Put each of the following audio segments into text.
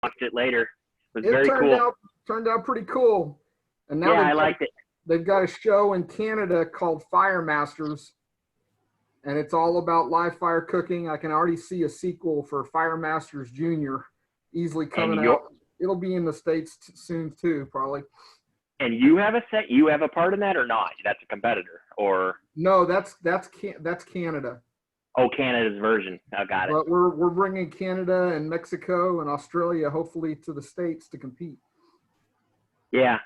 watched it later. It was It very cool. turned out pretty cool. And now Yeah, I liked it. They've got a show in Canada called Fire Masters, and it's all about live fire cooking. I can already see a sequel for Fire Masters Junior easily coming out. It'll be in the States soon too, probably. And you have a part in that or not? That's a competitor, or no? That's Canada. Oh, Canada's version. I got it. But we're bringing Canada and Mexico and Australia hopefully to the States to compete. Yeah,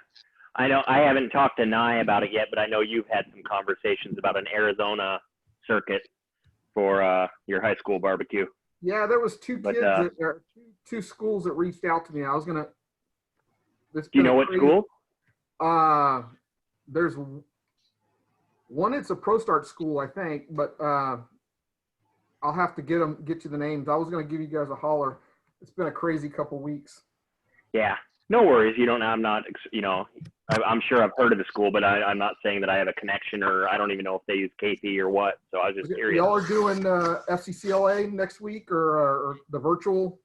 I know. I haven't talked to Nai about it yet, but I know you've had some conversations about an Arizona circuit for your high school barbecue. Yeah, there was two schools that reached out to me. I was gonna. Do you know what school? There's one. It's a Pro Start school, I think, but I'll have to get you the names. I was gonna give you guys a holler. It's been a crazy couple weeks. Yeah, no worries. You don't. I'm not. I'm sure I've heard of the school, but I'm not saying that I have a connection, or I don't even know if they use KP or what. So I was just curious. Y'all are doing FCCLA next week or the virtual?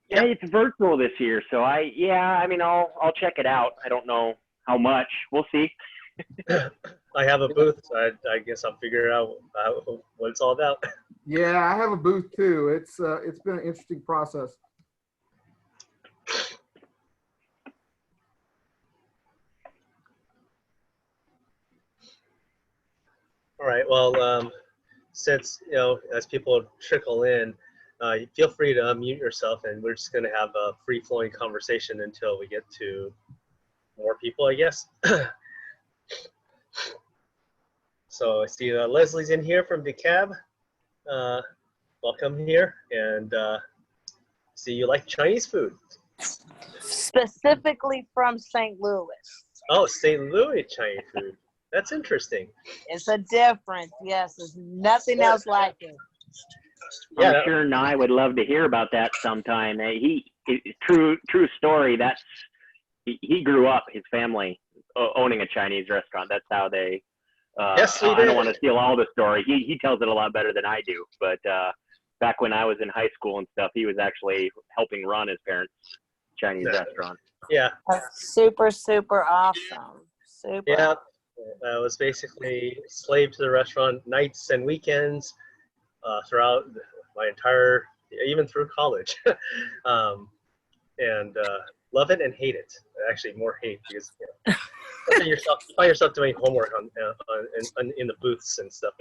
Yeah, it's virtual this year. So I'll check it out. I don't know how much. We'll see. I have a booth, so I guess I'll figure out what it's all about. Yeah, I have a booth too. It's been an interesting process. All right. Well, since as people trickle in, feel free to unmute yourself, and we're just going to have a free-flowing conversation until we get to more people, I guess. So I see Leslie's in here from DeKalb. Welcome here, and see you like Chinese food. Specifically from St. Louis. Oh, St. Louis Chinese food. That's interesting. It's a difference. Yes, there's nothing else like it. Yeah, I'm sure Nai would love to hear about that sometime. True story. He grew up, his family owning a Chinese restaurant. That's how they. Yes, I don't want to steal all the story. He tells it a lot better than I do. But back when I was in high school and stuff, he was actually helping run his parents' Chinese restaurant. Yeah. That's super, super awesome. Super. Yeah. I was basically slave to the restaurant nights and weekends throughout my entire, even through college. And love it and hate it. Actually, more hate because you find yourself doing homework in the booths and stuff.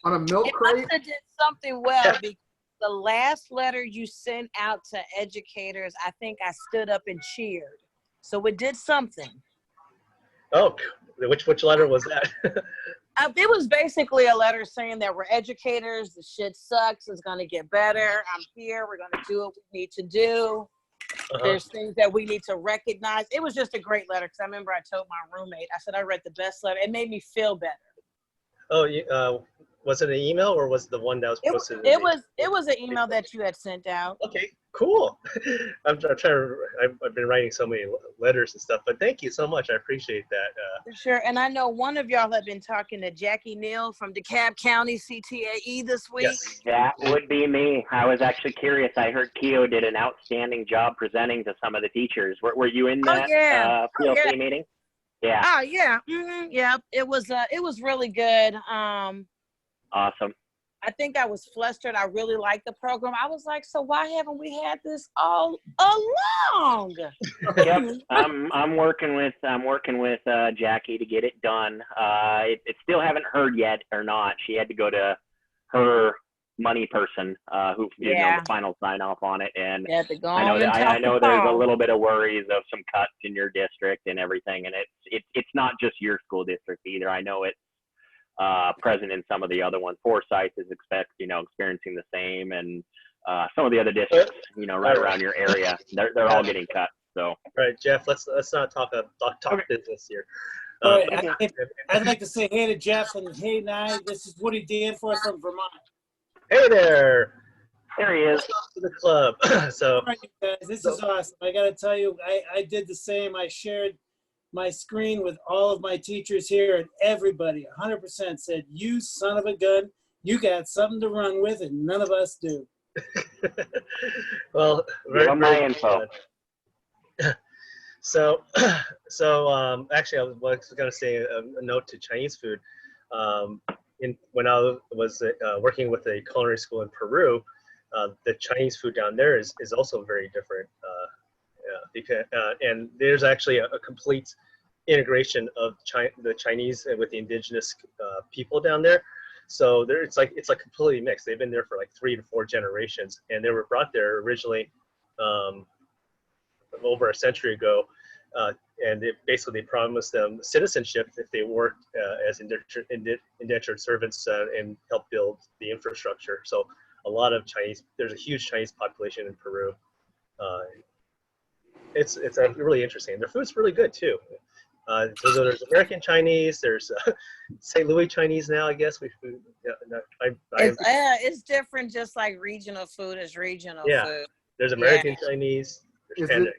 On a milk crate? You must have did something well because the last letter you sent out to educators, I think I stood up and cheered. So it did something. Oh, which letter was that? It was basically a letter saying that we're educators. The shit sucks. It's going to get better. I'm here. We're going to do what we need to do. There's things that we need to recognize. It was just a great letter because I remember I told my roommate, I said, I read the best letter. It made me feel better. Oh, was it an email or was it the one that was posted? It was an email that you had sent out. Okay, cool. I've been writing so many letters and stuff, but thank you so much. I appreciate that. Sure, and I know one of y'all have been talking to Jackie Neal from DeKalb County CTAE this week. Yes. That would be me. I was actually curious. I heard Keo did an outstanding job presenting to some of the teachers. Were you in that PLC meeting? Yeah. Oh yeah. Mm-hmm. Yeah. It was really good. Awesome. I think I was flustered. I really liked the program. I was like, so why haven't we had this all along? Yep. I'm working with Jackie to get it done. It still haven't heard yet or not. She had to go to her money person who did the final sign off on it, and I know there's a little bit of worries of some cuts in your district and everything, and it's not just your school district either. I know it's present in some of the other ones. Forsyth is experiencing the same, and some of the other districts right around your area, they're all getting cut. So all right, Jeff, let's not talk business here. All right, I'd like to say hey to Jeff and hey Nai. This is Woody Danforth from Vermont. Hey there. There he is. Welcome to the club. So, all right, guys, this is awesome. I got to tell you, I did the same. I shared my screen with all of my teachers here, and everybody 100% said, you son of a gun, you got something to run with, and none of us do. Well, Give them my info. So, actually, I was going to say a note to Chinese food. When I was working with a culinary school in Peru, the Chinese food down there is also very different. And there's actually a complete integration of the Chinese with the indigenous people down there. So it's like completely mixed. They've been there for like 3 to 4 generations, and they were brought there originally over a century ago. And they promised them citizenship if they worked as indentured servants and helped build the infrastructure. So there's a huge Chinese population in Peru. It's really interesting. Their food's really good too. So there's American Chinese, there's St. Louis Chinese now, I guess. It's different, just like regional food is regional food. There's American Chinese. Is it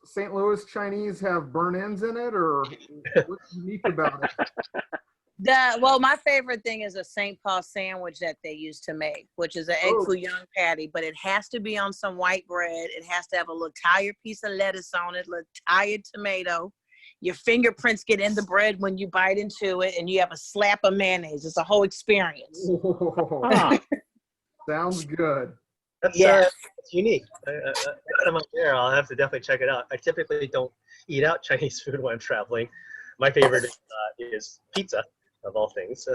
St. Louis Chinese have burn-ins in it, or what's unique about it? Well, my favorite thing is a St. Paul sandwich that they used to make, which is an egg foo young patty, but it has to be on some white bread. It has to have a little tired piece of lettuce on it, a little tired tomato. Your fingerprints get in the bread when you bite into it, and you have a slap of mayonnaise. It's a whole experience. Sounds good. That's unique. Next time I'm there, I'll have to definitely check it out. I typically don't eat out Chinese food when I'm traveling. My favorite is pizza, of all things.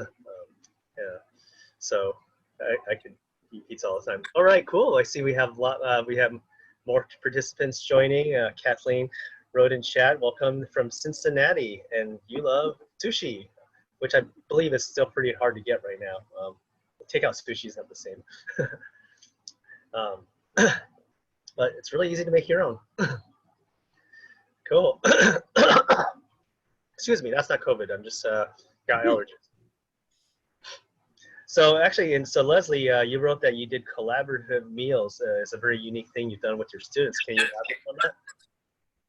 So I could eat pizza all the time. All right, cool. I see we have more participants joining. Kathleen wrote in chat, welcome from Cincinnati, and you love sushi, which I believe is still pretty hard to get right now. Takeout sushi is not the same. But it's really easy to make your own. Cool. Excuse me, that's not COVID. I'm just got allergies. So actually, so Leslie, you wrote that you did collaborative meals. It's a very unique thing you've done with your students. Can you elaborate on that?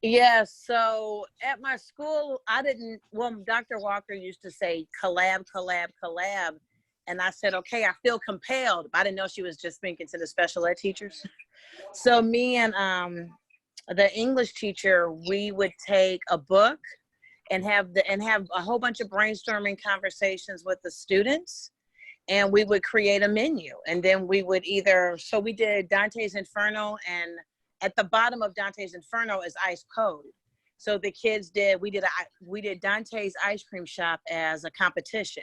Yeah, so at my school, Dr. Walker used to say collab, collab, collab. And I said, okay, I feel compelled. I didn't know she was just speaking to the special ed teachers. So me and the English teacher, we would take a book and have a whole bunch of brainstorming conversations with the students. And we would create a menu. And then we would we did Dante's Inferno, and at the bottom of Dante's Inferno is ice cold. So the kids we did Dante's ice cream shop as a competition.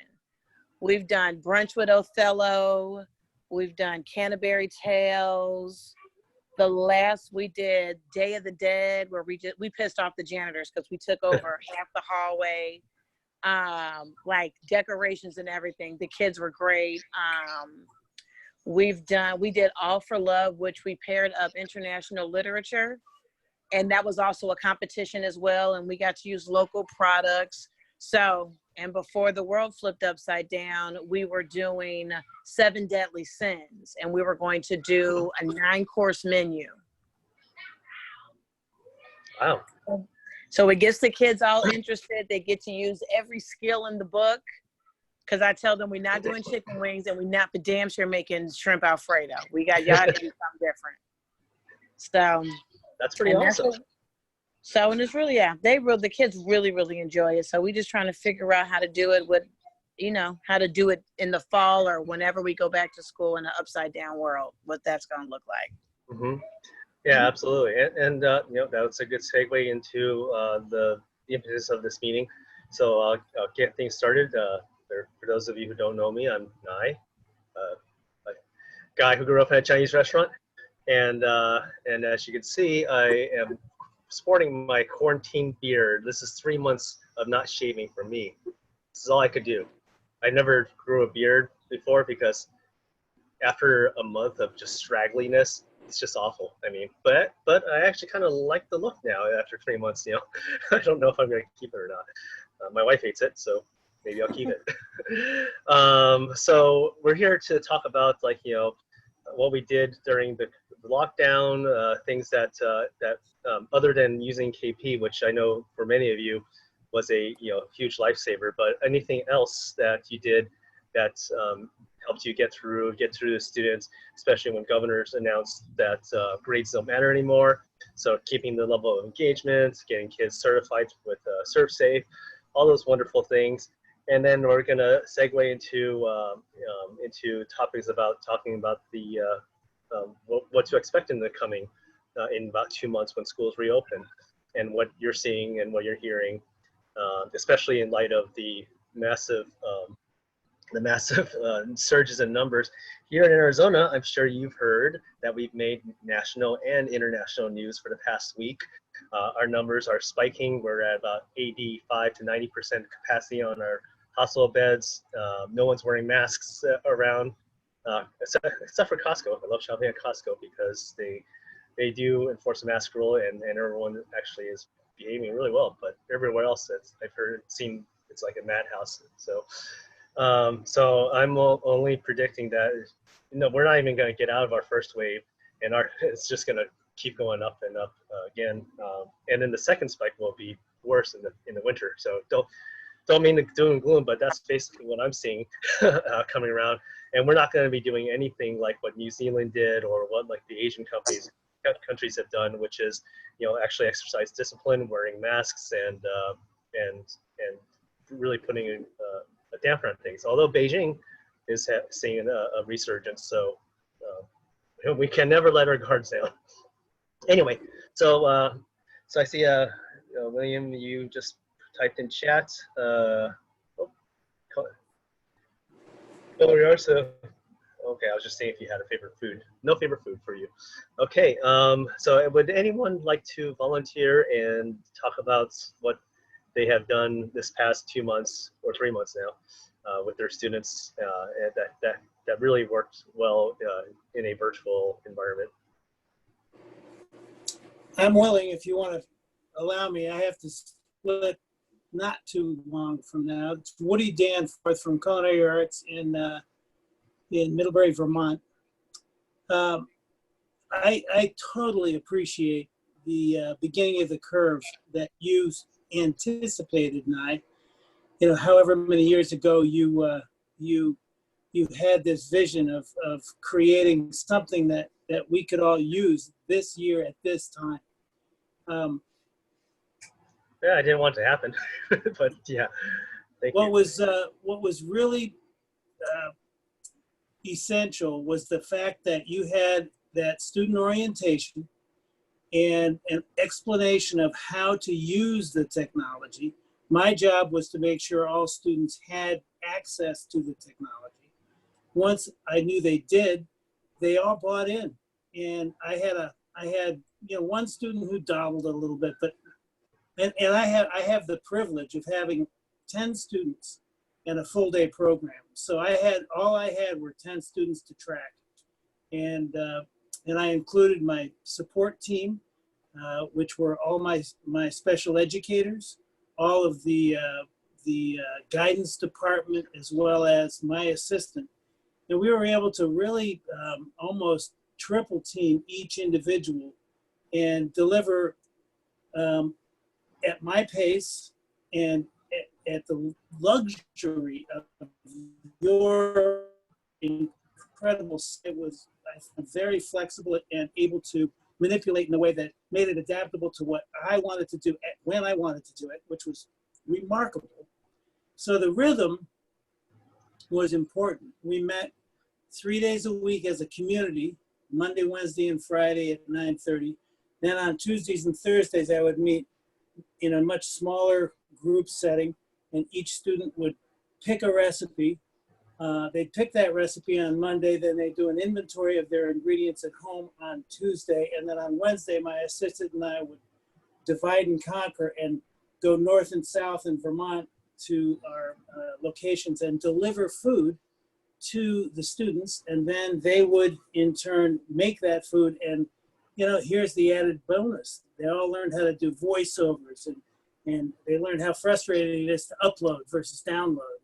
We've done Brunch with Othello. We've done Canterbury Tales. The last we did Day of the Dead, where we pissed off the janitors because we took over half the hallway, like decorations and everything. The kids were great. We did All for Love, which we paired up international literature, and that was also a competition as well. And we got to use local products. So, and before the world flipped upside down, we were doing 7 Deadly Sins, and we were going to do a 9-course menu. Wow. So it gets the kids all interested. They get to use every skill in the book, because I tell them we're not doing chicken wings, and we're not for damn sure making shrimp Alfredo. Y'all have to do something different. So that's pretty awesome. So, and it's really, the kids really, really enjoy it. So we just trying to figure out how to do it how to do it in the fall or whenever we go back to school in an upside down world, what that's going to look like. Mm-hmm. Yeah, absolutely. And that's a good segue into the impetus of this meeting. So I'll get things started. For those of you who don't know me, I'm Nai, a guy who grew up in a Chinese restaurant. And as you can see, I am sporting my quarantine beard. This is 3 months of not shaving for me. This is all I could do. I never grew a beard before because after a month of just straggliness, it's just awful. I mean, but I actually kind of like the look now after 3 months. I don't know if I'm going to keep it or not. My wife hates it, so maybe I'll keep it. So we're here to talk about what we did during the lockdown, things that other than using KP, which I know for many of you was a huge lifesaver, but anything else that you did that helped you get through the students, especially when governors announced that grades don't matter anymore. So keeping the level of engagement, getting kids certified with ServSafe, all those wonderful things. And then we're going to segue into topics about talking about the what to expect in the coming in about 2 months when schools reopen, and what you're seeing and what you're hearing, especially in light of the massive surges in numbers. Here in Arizona, I'm sure you've heard that we've made national and international news for the past week. Our numbers are spiking. We're at about 85 to 90% capacity on our hospital beds. No one's wearing masks around, except for Costco. I love shopping at Costco because they do enforce a mask rule, and everyone actually is behaving really well. But everywhere else, I've seen it's like a madhouse. So I'm only predicting that, we're not even going to get out of our first wave, and it's just going to keep going up and up again. And then the second spike will be worse in the winter. So don't mean to doom and gloom, but that's basically what I'm seeing coming around. And we're not going to be doing anything like what New Zealand did or what like the Asian countries have done, which is actually exercise discipline, wearing masks, and really putting a damper on things. Although Beijing is seeing a resurgence, so we can never let our guards down. Anyway, so I see William, you just typed in chat. Okay, I was just saying if you had a favorite food. No favorite food for you. Okay, so would anyone like to volunteer and talk about what they have done this past 2 months or 3 months now with their students that really worked well in a virtual environment? I'm willing, if you want to allow me. I have to split not too long from now. It's Woody Danforth from Culinary Arts in Middlebury, Vermont. I totally appreciate the beginning of the curve that you anticipated, Nai. However many years ago you had this vision of creating something that we could all use this year at this time. Yeah, I didn't want it to happen, but yeah. What was really essential was the fact that you had that student orientation and an explanation of how to use the technology. My job was to make sure all students had access to the technology. Once I knew they did, they all bought in. And I had one student who dabbled a little bit, but and I have the privilege of having 10 students in a full day program. So all I had were 10 students to track. And I included my support team, which were all my special educators, all of the guidance department, as well as my assistant. And we were able to really almost triple team each individual and deliver at my pace and at the luxury of your incredible. It was very flexible and able to manipulate in a way that made it adaptable to what I wanted to do when I wanted to do it, which was remarkable. So the rhythm was important. We met 3 days a week as a community, Monday, Wednesday, and Friday at 9:30. Then on Tuesdays and Thursdays, I would meet in a much smaller group setting, and each student would pick a recipe. They'd pick that recipe on Monday, then they do an inventory of their ingredients at home on Tuesday, and then on Wednesday, my assistant and I would divide and conquer and go north and south in Vermont to our locations and deliver food to the students, and then they would in turn make that food. And here's the added bonus: they all learned how to do voiceovers, and they learned how frustrating it is to upload versus download.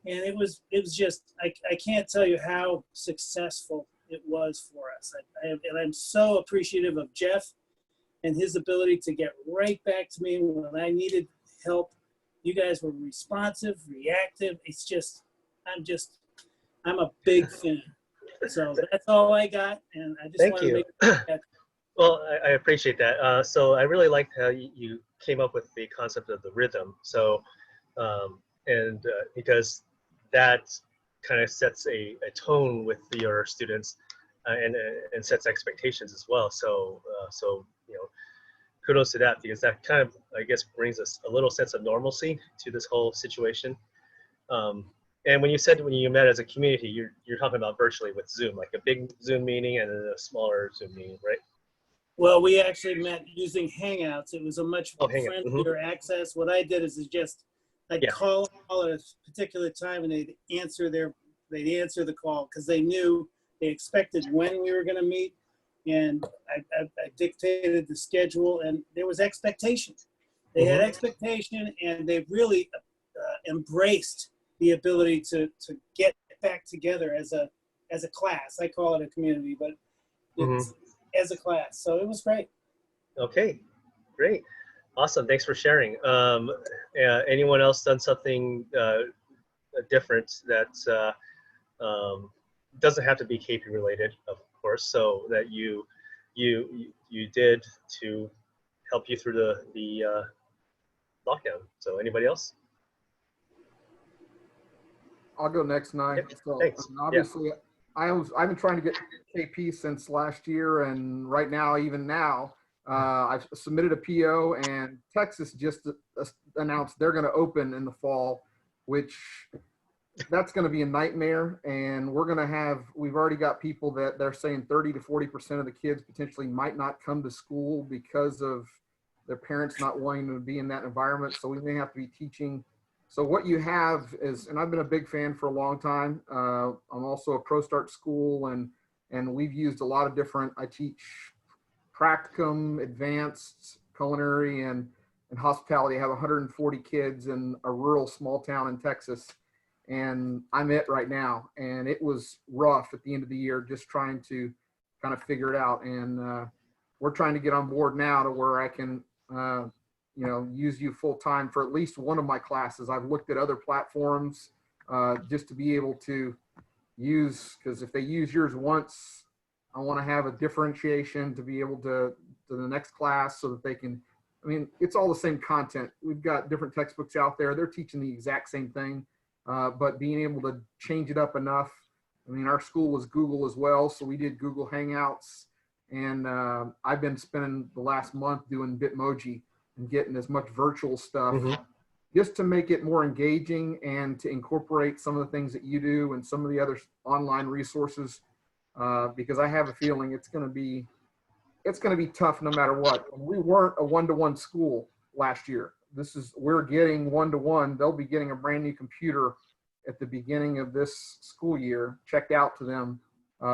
And it was just, I can't tell you how successful it was for us. And I'm so appreciative of Jeff and his ability to get right back to me when I needed help. You guys were responsive, reactive. I'm a big fan. So that's all I got, and I just Thank want to you. make that. Well, I appreciate that. So I really liked how you came up with the concept of the rhythm. So, because that kind of sets a tone with your students, and sets expectations as well. So, kudos to that, because that kind of, I guess, brings us a little sense of normalcy to this whole situation. Um, and when you met as a community, you're talking about virtually with Zoom, like a big Zoom meeting and then a smaller Zoom meeting, right? Well, we actually met using Hangouts. It was a much Hangouts. friendlier access. What I did is just I'd Yeah. call at a particular time, and they'd answer the call because they knew they expected when we were going to meet, and I dictated the schedule, and there was expectation. They had expectation, and they really embraced the ability to get back together as a class. I call it a community, but it's as a class. So it was great. Okay, great. Awesome. Thanks for sharing. Anyone else done something different that doesn't have to be KP related, of course, so that you did to help you through the lockdown? So anybody else? I'll go next, Nai. Yep, So thanks. obviously, I've been trying to get KP since last year, and right now, even now, I've submitted a PO, and Texas just announced they're going to open in the fall, which that's going to be a nightmare. And we've already got people that they're saying 30 to 40% of the kids potentially might not come to school because of their parents not wanting to be in that environment. So we may have to be teaching. So what you have is, and I've been a big fan for a long time. I'm also a ProStart school, and we've used a lot of different, I teach practicum, advanced, culinary, and hospitality. I have 140 kids in a rural small town in Texas, and I'm it right now. And it was rough at the end of the year, just trying to kind of figure it out. And we're trying to get on board now to where I can, use you full time for at least one of my classes. I've looked at other platforms just to be able to use, because if they use yours once, I want to have a differentiation to be able to the next class so that they can, it's all the same content. We've got different textbooks out there. They're teaching the exact same thing, but being able to change it up enough. Our school was Google as well, so we did Google Hangouts, and I've been spending the last month doing Bitmoji and getting as much virtual stuff just to make it more engaging and to incorporate some of the things that you do and some of the other online resources, because I have a feeling it's going to be tough no matter what. We weren't a one-to-one school last year. We're getting one-to-one. They'll be getting a brand new computer at the beginning of this school year, checked out to them.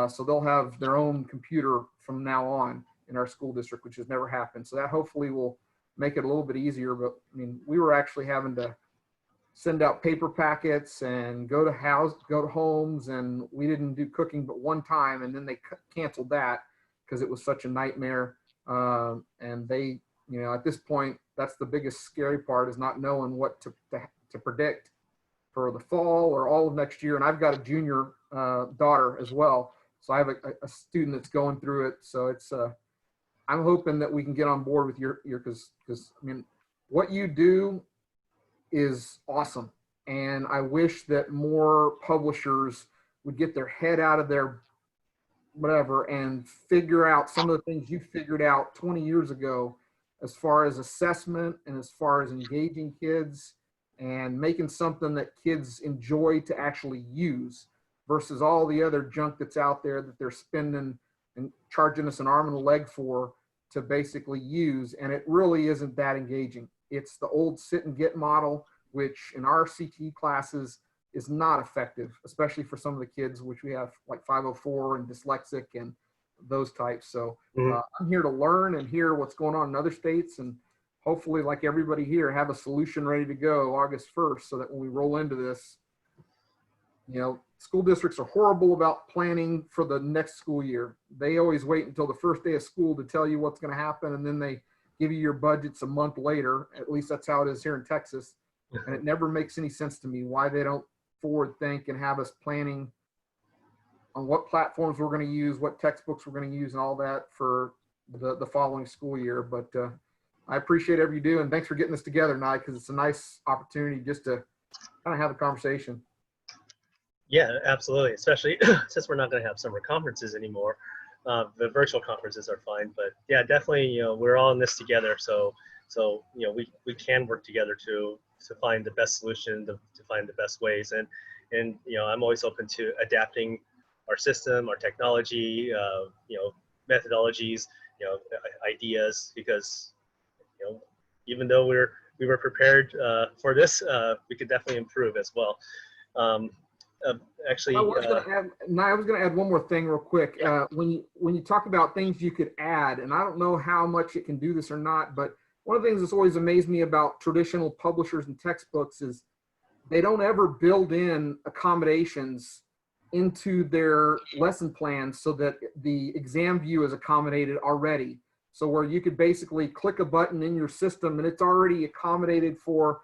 So they'll have their own computer from now on in our school district, which has never happened. So that hopefully will make it a little bit easier. But we were actually having to send out paper packets and go to homes, and we didn't do cooking but one time, and then they canceled that because it was such a nightmare. And they, at this point, that's the biggest scary part, is not knowing what to predict for the fall or all of next year. And I've got a junior daughter as well, so I have a student that's going through it. So it's I'm hoping that we can get on board with your because what you do is awesome, and I wish that more publishers would get their head out of their whatever and figure out some of the things you figured out 20 years ago as far as assessment and as far as engaging kids and making something that kids enjoy to actually use versus all the other junk that's out there that they're spending and charging us an arm and a leg for to basically use. And it really isn't that engaging. It's the old sit and get model, which in our CTE classes is not effective, especially for some of the kids, which we have like 504 and dyslexic and those types. So I'm here to learn and hear what's going on in other states, and hopefully, like everybody here, have a solution ready to go August 1st so that when we roll into this, school districts are horrible about planning for the next school year. They always wait until the first day of school to tell you what's going to happen, and then they give you your budgets a month later. At least that's how it is here in Texas. And it never makes any sense to me why they don't forward think and have us planning on what platforms we're going to use, what textbooks we're going to use, and all that for the following school year. But I appreciate everything you do, and thanks for getting this together, Nai, because it's a nice opportunity just to kind of have a conversation. Yeah, absolutely. Especially since we're not going to have summer conferences anymore. The virtual conferences are fine, but yeah, definitely, you know, we're all in this together. So you know, we can work together to find the best solution, to find the best ways. And you know, I'm always open to adapting our system, our technology, you know, methodologies, you know, ideas, because, you know, even though we were prepared for this, we could definitely improve as well. Actually, I was going to add one more thing real quick. Yeah. When you talk about things you could add, and I don't know how much it can do this or not, but one of the things that's always amazed me about traditional publishers and textbooks is they don't ever build in accommodations into their lesson plans so that the exam view is accommodated already. So where you could basically click a button in your system and it's already accommodated for,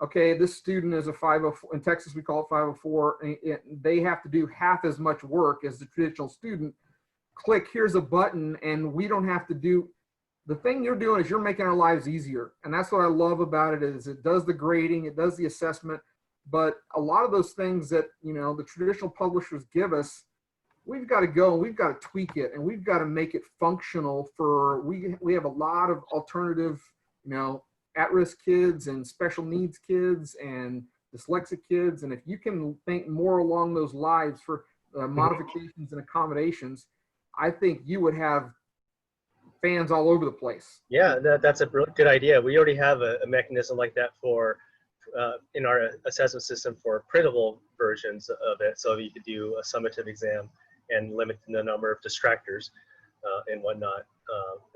okay, this student is a 504, in Texas we call it 504, and they have to do half as much work as the traditional student. Click, here's a button, and we don't have to do, the thing you're doing is you're making our lives easier. And that's what I love about it, is it does the grading, it does the assessment, but a lot of those things that, you know, the traditional publishers give us, we've got to go and we've got to tweak it, and we've got to make it functional for, we have a lot of alternative, you know, at-risk kids and special needs kids and dyslexic kids. And if you can think more along those lines for modifications and accommodations, I think you would have fans all over the place. Yeah, that's a good idea. We already have a mechanism like that for in our assessment system for printable versions of it. So you could do a summative exam and limit the number of distractors and whatnot.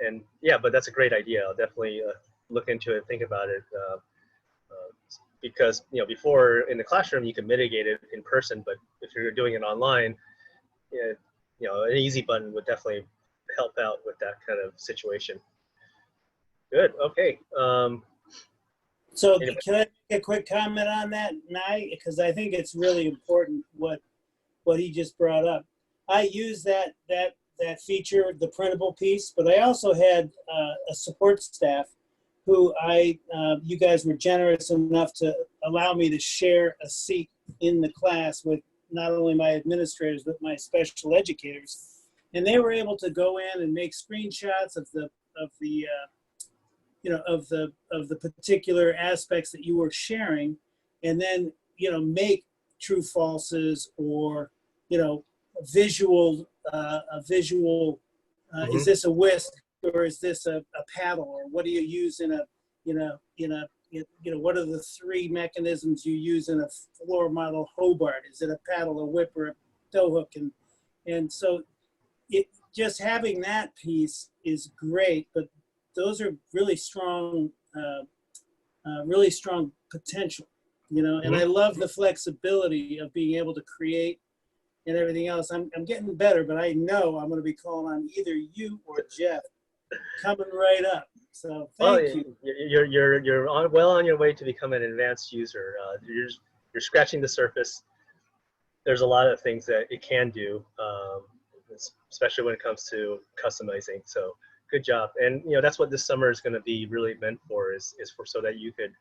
And yeah, but that's a great idea. I'll definitely look into it, think about it. Because, you know, before in the classroom, you can mitigate it in person, but if you're doing it online, you know, an easy button would definitely help out with that kind of situation. Good. Okay. So Anyway. can I make a quick comment on that, Nai? Because I think it's really important what he just brought up. I use that feature, the printable piece, but I also had a support staff who you guys were generous enough to allow me to share a seat in the class with not only my administrators, but my special educators. And they were able to go in and make screenshots of the particular aspects that you were sharing, and then, you know, make true falses, or, you know, visual, is this a whisk, or is this a paddle, or what do you use in a, what are the three mechanisms you use in a floor model Hobart? Is it a paddle, a whip, or a tow hook? And so just having that piece is great, but those are really strong potential, you know, and I love the flexibility of being able to create and everything else. I'm getting better, but I know I'm going to be calling on either you or Jeff coming right up. So thank you. You're well on your way to become an advanced user. You're scratching the surface. There's a lot of things that it can do, especially when it comes to customizing. So good job. And, you know, that's what this summer is going to be really meant for, is for so that you could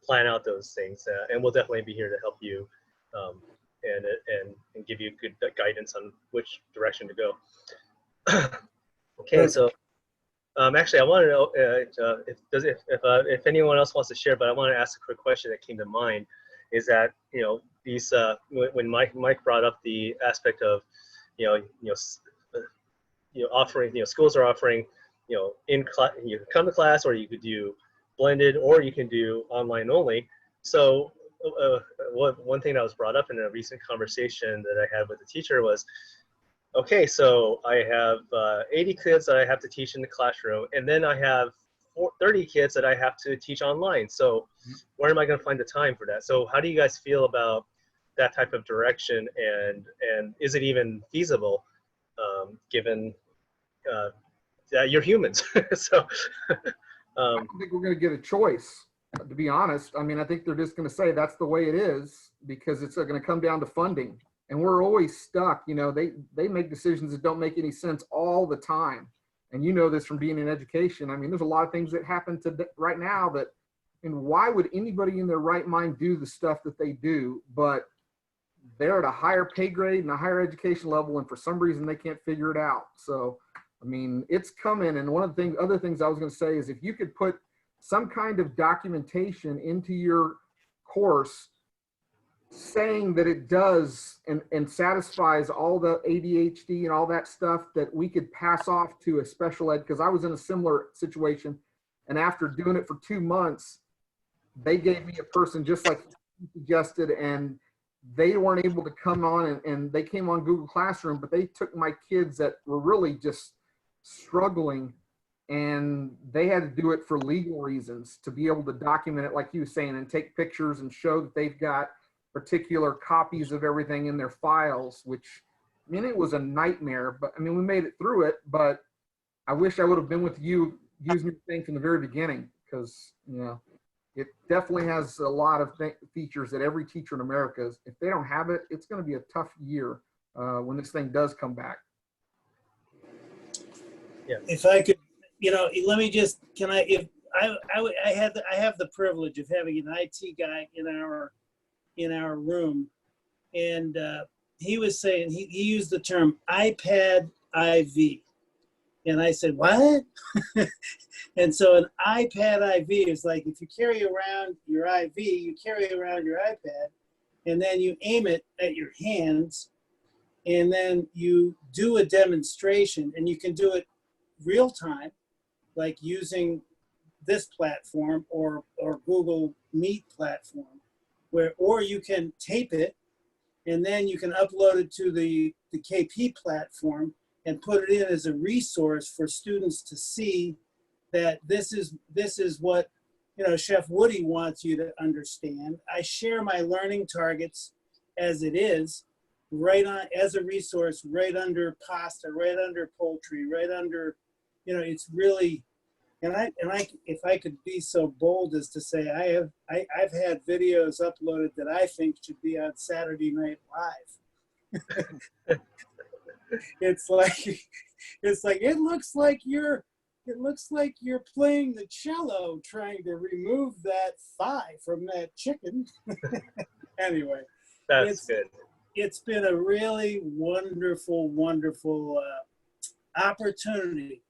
plan out those things. And we'll definitely be here to help you and give you good guidance on which direction to go. Okay, so actually, I wanted to know if anyone else wants to share, but I want to ask a quick question that came to mind. Is that, you know, these when Mike brought up the aspect of, offering, schools are offering, in class, you can come to class, or you could do blended, or you can do online only. So one thing that was brought up in a recent conversation that I had with a teacher was, okay, so I have 80 kids that I have to teach in the classroom, and then I have 30 kids that I have to teach online. So where am I going to find the time for that? So how do you guys feel about that type of direction, and is it even feasible, given that you're humans? So I don't think we're going to get a choice, to be honest. I mean, I think they're just going to say that's the way it is, because it's going to come down to funding. and we're always stuck. You know, they make decisions that don't make any sense all the time. And you know this from being in education. I mean, there's a lot of things that happen right now that, and why would anybody in their right mind do the stuff that they do? But they're at a higher pay grade and a higher education level, and for some reason they can't figure it out. So, I mean, it's coming. And one of the other things I was going to say is, if you could put some kind of documentation into your course saying that it does and satisfies all the ADHD and all that stuff, that we could pass off to a special ed, because I was in a similar situation, and after doing it for 2 months, they gave me a person just like you suggested, and they weren't able to come on, and they came on Google Classroom, but they took my kids that were really just struggling, and they had to do it for legal reasons, to be able to document it like you were saying, and take pictures and show that they've got particular copies of everything in their files, which, I mean, it was a nightmare, but I mean, we made it through it. But I wish I would have been with you using your thing from the very beginning, because, you know, it definitely has a lot of features that every teacher in America is. If they don't have it, it's going to be a tough year when this thing does come back. Yeah. If I could, you know, let me just, can I, if I have the privilege of having an IT guy in our room, and he was saying, he used the term iPad IV. And I said, what? And so an iPad IV is like, if you carry around your IV, you carry around your iPad, and then you aim it at your hands, and then you do a demonstration, and you can do it real time, like using this platform or Google Meet platform, or you can tape it, and then you can upload it to the KP platform and put it in as a resource for students to see that this is what, you know, Chef Woody wants you to understand. I share my learning targets as it is, right on as a resource, right under pasta, right under poultry, right under, you know, it's really, and I if I could be so bold as to say, I've had videos uploaded that I think should be on Saturday Night Live. It's like it looks like you're playing the cello trying to remove that thigh from that chicken. Anyway, That's good. It's been a really wonderful opportunity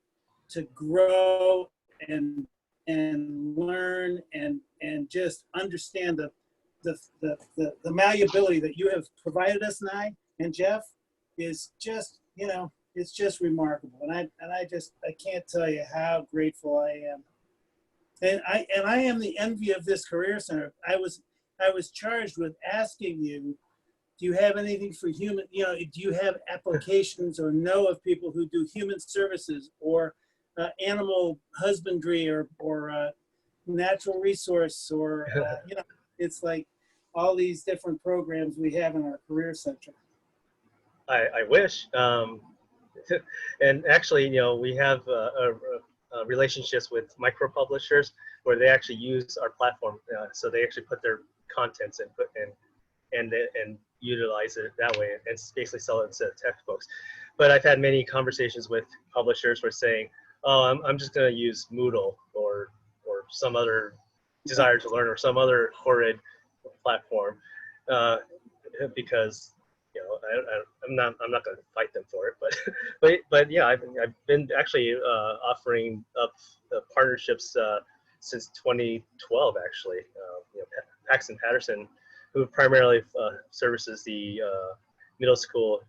to grow and learn and just understand the malleability that you have provided us, Nai and Jeff, is just, you know, it's just remarkable. And I can't tell you how grateful I am. And I am the envy of this career center. I was charged with asking you, do you have anything for human, you know, do you have applications or know of people who do human services or animal husbandry or natural resource or, you know, it's like all these different programs we have in our career center. I wish. And actually, you know, we have relationships with micro publishers where they actually use our platform. So they actually put their contents and utilize it that way and basically sell it instead of textbooks. But I've had many conversations with publishers who are saying, oh, I'm just going to use Moodle or some other Desire to Learn or some other horrid platform because, you know, I'm not going to fight them for it, but yeah, I've been actually offering up partnerships since 2012 actually. You know, Paxton Patterson, who primarily services the middle school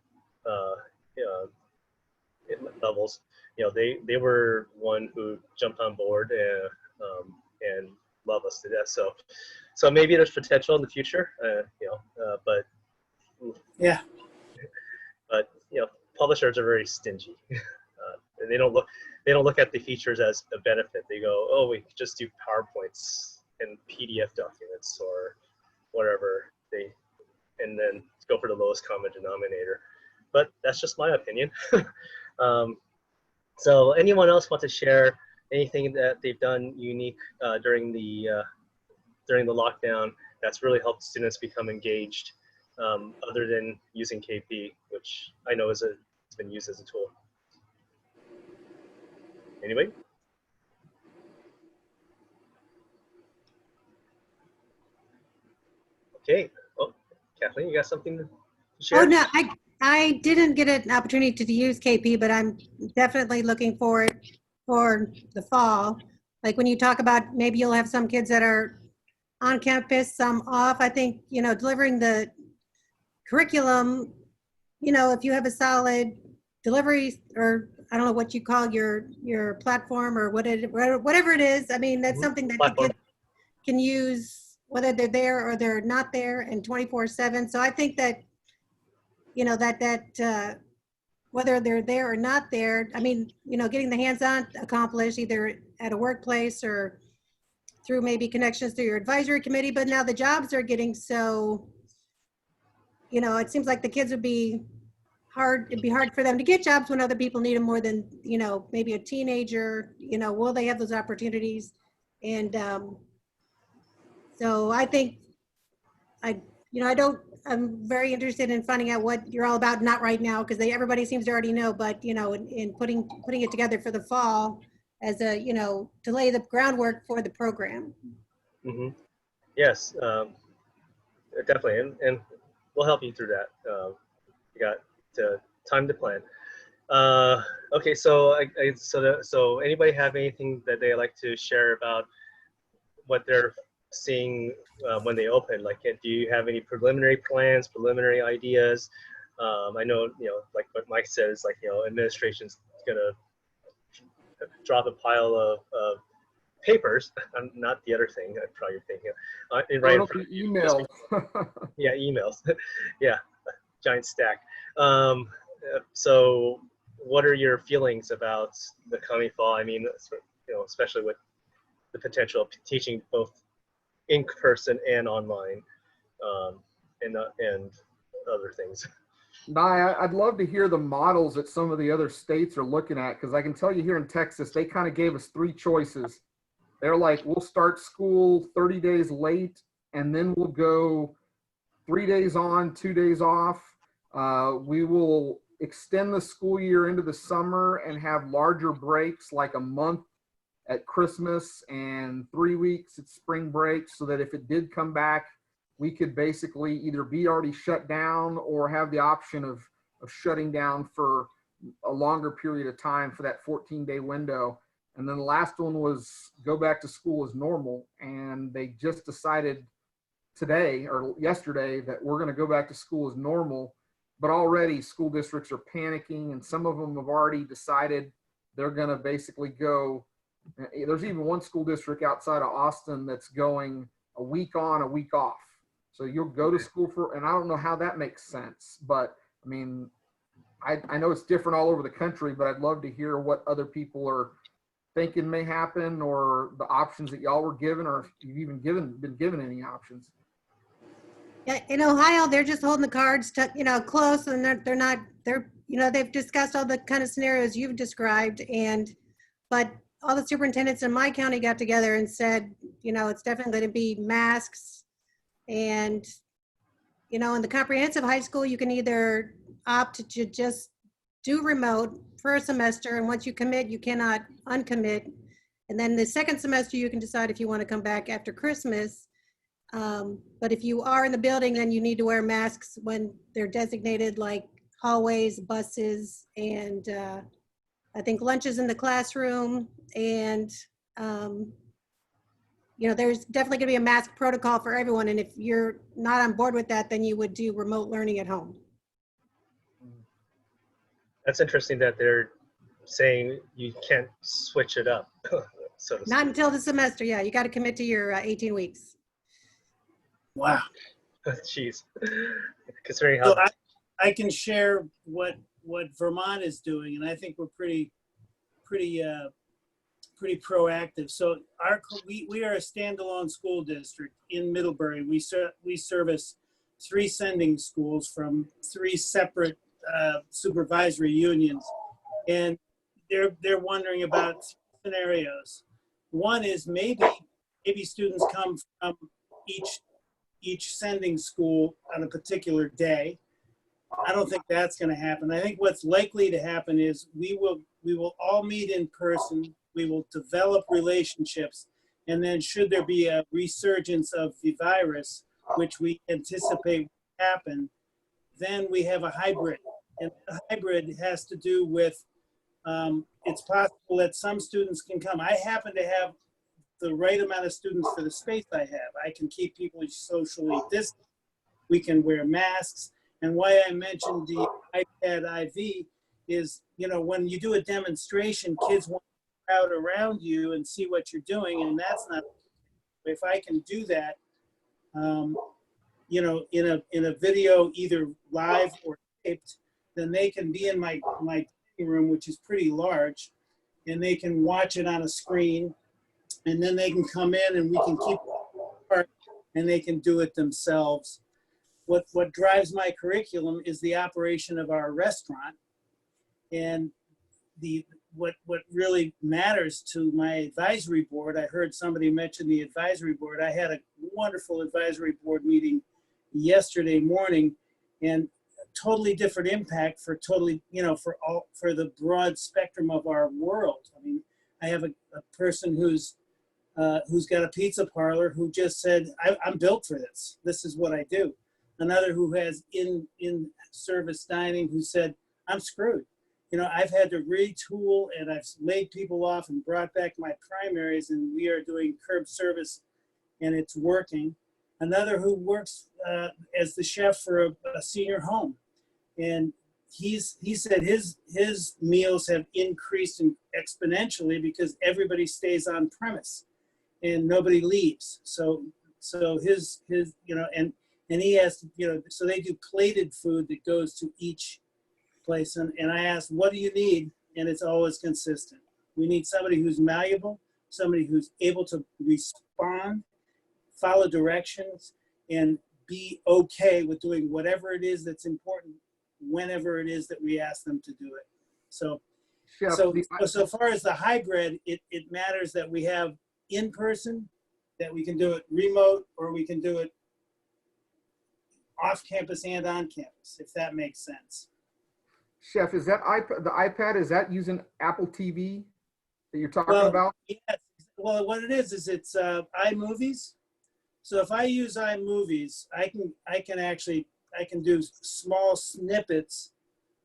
levels, you know, they were one who jumped on board and love us to death. So maybe there's potential in the future, you know, but yeah. But you know, publishers are very stingy. And they don't look at the features as a benefit. They go, oh, we just do PowerPoints and PDF documents or whatever, and then go for the lowest common denominator. But that's just my opinion. So anyone else want to share anything that they've done unique during the lockdown that's really helped students become engaged other than using KP, which I know it's been used as a tool. Anybody? Okay. Oh, Kathleen, you got something to share? Oh, no, I didn't get an opportunity to use KP, but I'm definitely looking forward for the fall. Like when you talk about maybe you'll have some kids that are on campus, some off. I think, you know, delivering the curriculum, you know, if you have a solid delivery, or I don't know what you call your platform or whatever it is. I mean, that's something that the kids can use whether they're there or they're not there, and 24/7. So I think that, you know, that whether they're there or not there, I mean, you know, getting the hands-on accomplished either at a workplace or through maybe connections through your advisory committee. But now the jobs are getting so, you know, it seems like the kids would be hard. It'd be hard for them to get jobs when other people need them more than, you know, maybe a teenager. You know, will they have those opportunities? And so I think I'm very interested in finding out what you're all about. Not right now, because everybody seems to already know, but, you know, in putting it together for the fall as a, you know, to lay the groundwork for the program. Mm-hmm. Yes, definitely, and we'll help you through that. You got time to plan. Okay, so so anybody have anything that they like to share about what they're seeing when they open? Like, do you have any preliminary plans, preliminary ideas? I know, you know, like what Mike says, like, you know, administration's gonna drop a pile of papers. Not the other thing I'm probably thinking of. Right in front of you. Emails. Yeah, emails. Yeah, giant stack. So what are your feelings about the coming fall? I mean, you know, especially with the potential of teaching both in person and online, and other things. Nai, I'd love to hear the models that some of the other states are looking at, because I can tell you here in Texas, they kind of gave us 3 choices. They're like, we'll start school 30 days late, and then we'll go 3 days on, 2 days off. We will extend the school year into the summer and have larger breaks, like a month at Christmas and 3 weeks at spring break, so that if it did come back, we could basically either be already shut down or have the option of shutting down for a longer period of time for that 14-day window. And then the last one was go back to school as normal. And they just decided today or yesterday that we're going to go back to school as normal. But already school districts are panicking, and some of them have already decided they're going to basically go. There's even one school district outside of Austin that's going a week on, a week off. So you'll go to school and I don't know how that makes sense, but I mean, I know it's different all over the country, but I'd love to hear what other people are thinking may happen, or the options that y'all were given, or if you've even been given any options. Yeah, in Ohio, they're just holding the cards, you know, close, and they're, you know, they've discussed all the kind of scenarios you've described, but all the superintendents in my county got together and said, you know, it's definitely going to be masks. And, you know, in the comprehensive high school, you can either opt to just do remote for a semester, and once you commit, you cannot uncommit. And then the second semester, you can decide if you want to come back after Christmas. But if you are in the building, then you need to wear masks when they're designated, like hallways, buses, and I think lunches in the classroom. And you know, there's definitely going to be a mask protocol for everyone. And if you're not on board with that, then you would do remote learning at home. That's interesting that they're saying you can't switch it up. So to Not speak. until the semester. Yeah, you got to commit to your 18 weeks. Wow. Jeez. Considering how. So I can share what Vermont is doing, and I think we're pretty proactive. So we are a standalone school district in Middlebury. We service 3 sending schools from 3 separate supervisory unions, and they're wondering about scenarios. One is maybe students come from each sending school on a particular day. I don't think that's going to happen. I think what's likely to happen is we will all meet in person. We will develop relationships, and then should there be a resurgence of the virus, which we anticipate will happen, then we have a hybrid. And the hybrid has to do with it's possible that some students can come. I happen to have the right amount of students for the space I have. I can keep people socially distant. We can wear masks. And why I mentioned the iPad IV is, you know, when you do a demonstration, kids want to crowd around you and see what you're doing, and that's not. If I can do that, you know, in a video, either live or taped, then they can be in my room, which is pretty large, and they can watch it on a screen, and then they can come in and we can keep it apart, and they can do it themselves. What drives my curriculum is the operation of our restaurant, and what really matters to my advisory board. I heard somebody mention the advisory board. I had a wonderful advisory board meeting yesterday morning, and totally different impact for totally, you know, for the broad spectrum of our world. I mean, I have a person who's got a pizza parlor who just said, I'm built for this. This is what I do. Another who has in-service dining who said, I'm screwed. You know, I've had to retool, and I've laid people off and brought back my primaries, and we are doing curb service, and it's working. Another who works as the chef for a senior home, and he said his meals have increased exponentially because everybody stays on premise and nobody leaves. So his you know, and he has, you know, so they do plated food that goes to each place. And I asked, what do you need? And it's always consistent. We need somebody who's malleable, somebody who's able to respond, follow directions, and be okay with doing whatever it is that's important whenever it is that we ask them to do it. So, Chef, so far as the hybrid, it matters that we have in person, that we can do it remote, or we can do it off campus and on campus, if that makes sense. Chef, is that the iPad, is that using Apple TV that you're talking about? Yes. Well, what it is it's iMovies. So if I use iMovies, I can do small snippets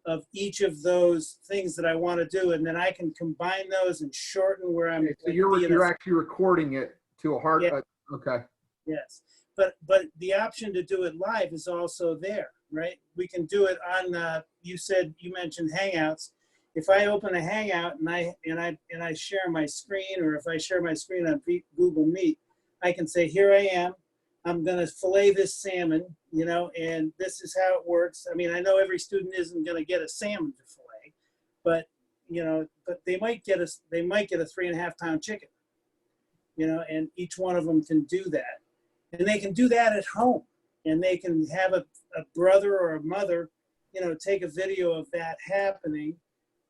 of each of those things that I want to do, and then I can combine those and shorten where I'm. Okay, so you're actually recording it to a hard. Yeah. Okay. Yes, but the option to do it live is also there, right? We can do it on. You mentioned Hangouts. If I open a Hangout and I share my screen, or if I share my screen on Google Meet, I can say, here I am. I'm going to fillet this salmon, you know, and this is how it works. I mean, I know every student isn't going to get a salmon to fillet, but, you know, but they might get a 3.5 pound chicken, you know, and each one of them can do that. And they can do that at home, and they can have a brother or a mother, you know, take a video of that happening,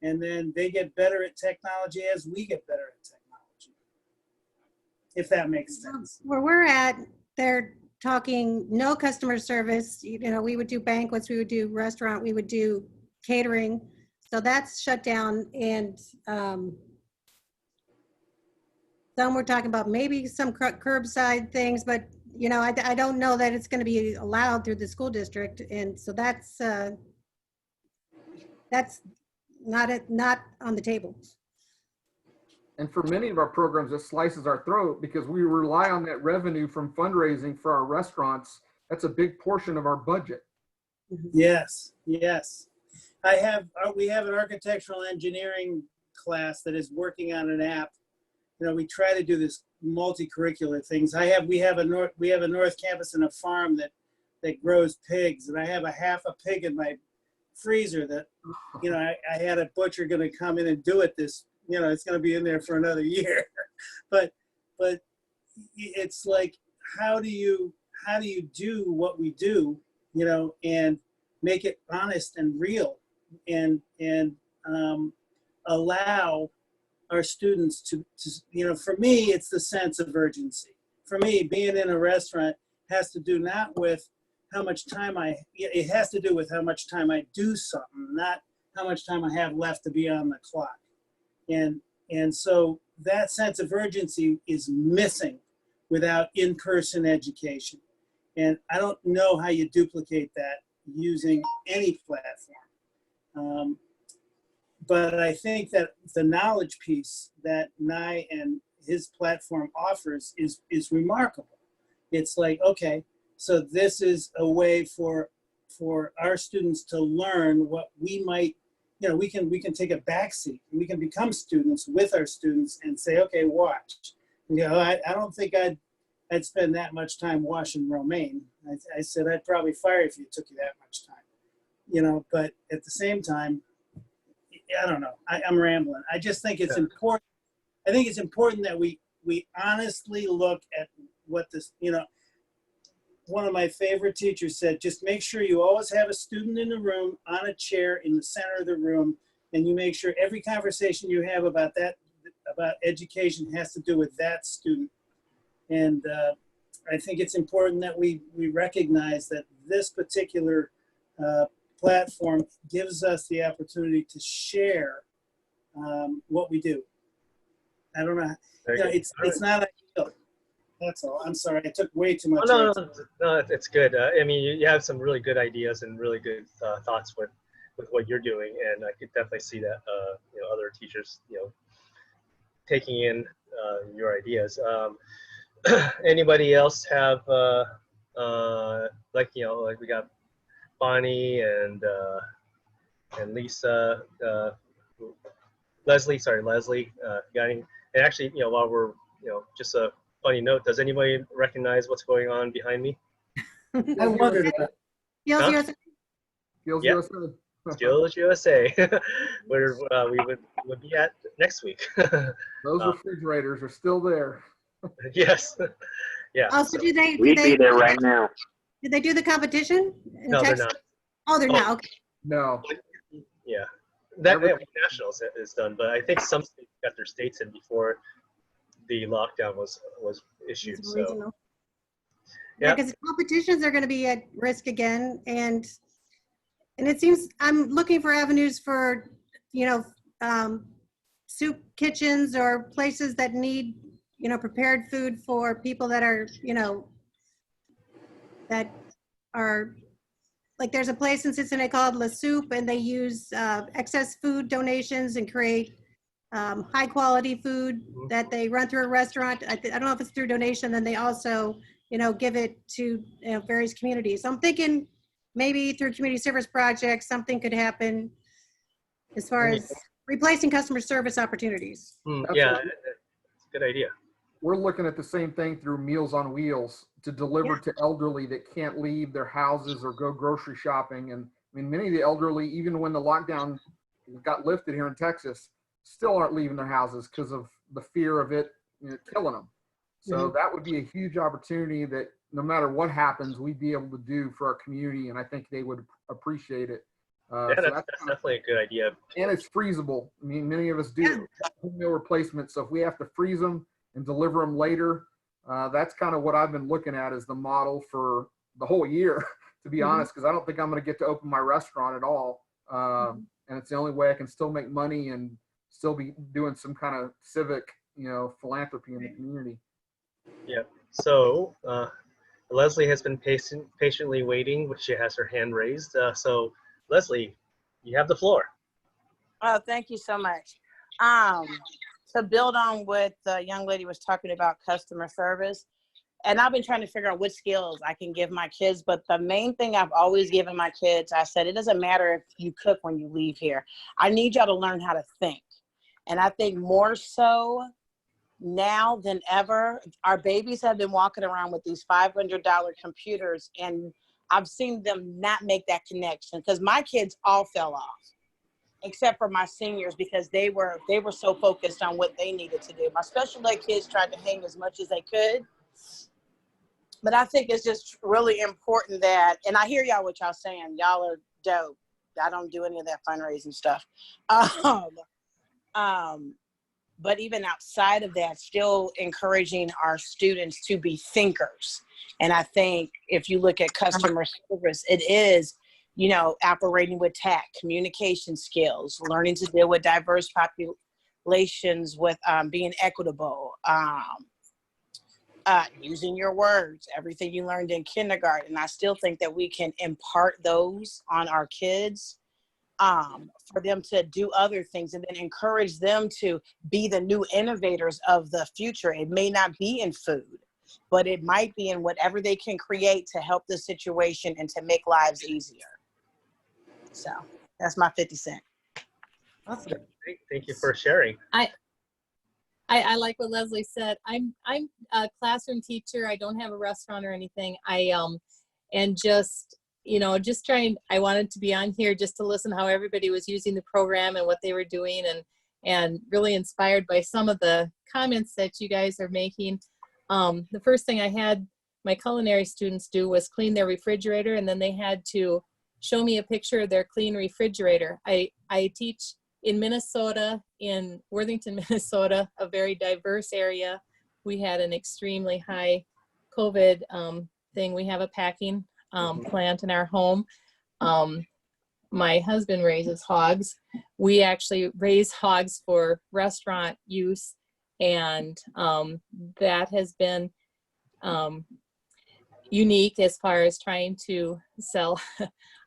and then they get better at technology as we get better at technology, if that makes sense. Where we're at, they're talking no customer service. You know, we would do banquets, we would do restaurant, we would do catering. So that's shut down. And some we're talking about maybe some curbside things, but you know, I don't know that it's going to be allowed through the school district. And so that's not on the table. And for many of our programs, it slices our throat because we rely on that revenue from fundraising for our restaurants. That's a big portion of our budget. Yes, yes. We have an architectural engineering class that is working on an app. You know, we try to do this multi-curricular things. We have a North Campus and a farm that grows pigs, and I have a half a pig in my freezer that, you know, I had a butcher going to come in and do it this. You know, it's going to be in there for another year, but it's like, how do you do what we do, you know, and make it honest and real, and allow our students to, you know, for me, it's the sense of urgency. For me, being in a restaurant, has to do not with how much time it has to do with how much time I do something, not how much time I have left to be on the clock. And so that sense of urgency is missing without in-person education. And I don't know how you duplicate that using any platform. But I think that the knowledge piece that Nai and his platform offers is remarkable. It's like, okay, so this is a way for our students to learn what we might, we can take a backseat. We can become students with our students and say, okay, watch. I don't think I'd spend that much time washing romaine. I said, I'd probably fire if it took you that much time. But at the same time, I don't know. I'm rambling. I just think it's important. I think it's important that we honestly look at what this, one of my favorite teachers said, just make sure you always have a student in the room on a chair in the center of the room. And you make sure every conversation you have about education has to do with that student. And I think it's important that we recognize that this particular platform gives us the opportunity to share what we do. I don't know. It's not ideal. That's all. I'm sorry. I took way too much. Oh, no, it's good. I mean, you have some really good ideas and really good thoughts with what you're doing, and I could definitely see that other teachers taking in your ideas. Anybody else have like we got Bonnie and Lisa, Leslie. Got any, and actually, while we're just a funny note, does anybody recognize what's going on behind me? I wondered about. Skills Huh? USA. Skills Yep. USA. Skills USA, where we would be at next week. Those refrigerators are still there. Yes. Yeah. Oh, so We'd be there right now. Did they do the competition? in No, they're Texas? not. Oh, they're not. Okay. No. Yeah. That nationals is done, but I think some states got their states in before the lockdown was issued. It's So regional. Yeah, because competitions are going to be at risk again, and it seems I'm looking for avenues for soup kitchens or places that need prepared food for people that are that are like, there's a place in Cincinnati called La Soup, and they use excess food donations and create high quality food that they run through a restaurant. I don't know if it's through donation, then they also give it to various communities. So I'm thinking maybe through community service projects, something could happen as far as replacing customer service opportunities. Yeah, that's a good idea. We're looking at the same thing through Meals on Wheels to deliver to elderly that can't leave their houses or go grocery shopping. And I mean, many of the elderly, even when the lockdown got lifted here in Texas, still aren't leaving their houses because of the fear of it killing them. So that would be a huge opportunity that no matter what happens, we'd be able to do for our community. And I think they would appreciate it. Yeah, so that's definitely a good idea. And it's freezable. I mean, many of us do meal replacement. So if we have to freeze them and deliver them later, that's kind of what I've been looking at as the model for the whole year, to be honest, because I don't think I'm going to get to open my restaurant at all. And it's the only way I can still make money and still be doing some kind of civic, philanthropy in the community. Yeah. So Leslie has been patiently waiting, which she has her hand raised. So Leslie, you have the floor. Oh, thank you so much. To build on what the young lady was talking about, customer service, and I've been trying to figure out what skills I can give my kids, but the main thing I've always given my kids, I said, it doesn't matter if you cook when you leave here. I need y'all to learn how to think. And I think more so now than ever, our babies have been walking around with these $500 computers, and I've seen them not make that connection, because my kids all fell off, except for my seniors, because they were so focused on what they needed to do. My special ed kids tried to hang as much as they could. But I think it's just really important that, and I hear y'all what y'all saying, y'all are dope. I don't do any of that fundraising stuff. But even outside of that, still encouraging our students to be thinkers. And I think if you look at customer service, it is, you know, operating with tact, communication skills, learning to deal with diverse populations, with being equitable, using your words, everything you learned in kindergarten. I still think that we can impart those on our kids, for them to do other things, and then encourage them to be the new innovators of the future. It may not be in food, but it might be in whatever they can create to help the situation and to make lives easier. So that's my 50 cents. Awesome. Thank you for sharing. I like what Leslie said. I'm a classroom teacher. I don't have a restaurant or anything. And just, you know, just trying, I wanted to be on here just to listen how everybody was using the program and what they were doing, and really inspired by some of the comments that you guys are making. The first thing I had my culinary students do was clean their refrigerator, and then they had to show me a picture of their clean refrigerator. I teach in Minnesota, in Worthington, Minnesota, a very diverse area. We had an extremely high COVID thing. We have a packing plant in our home. My husband raises hogs. We actually raise hogs for restaurant use, and that has been unique as far as trying to sell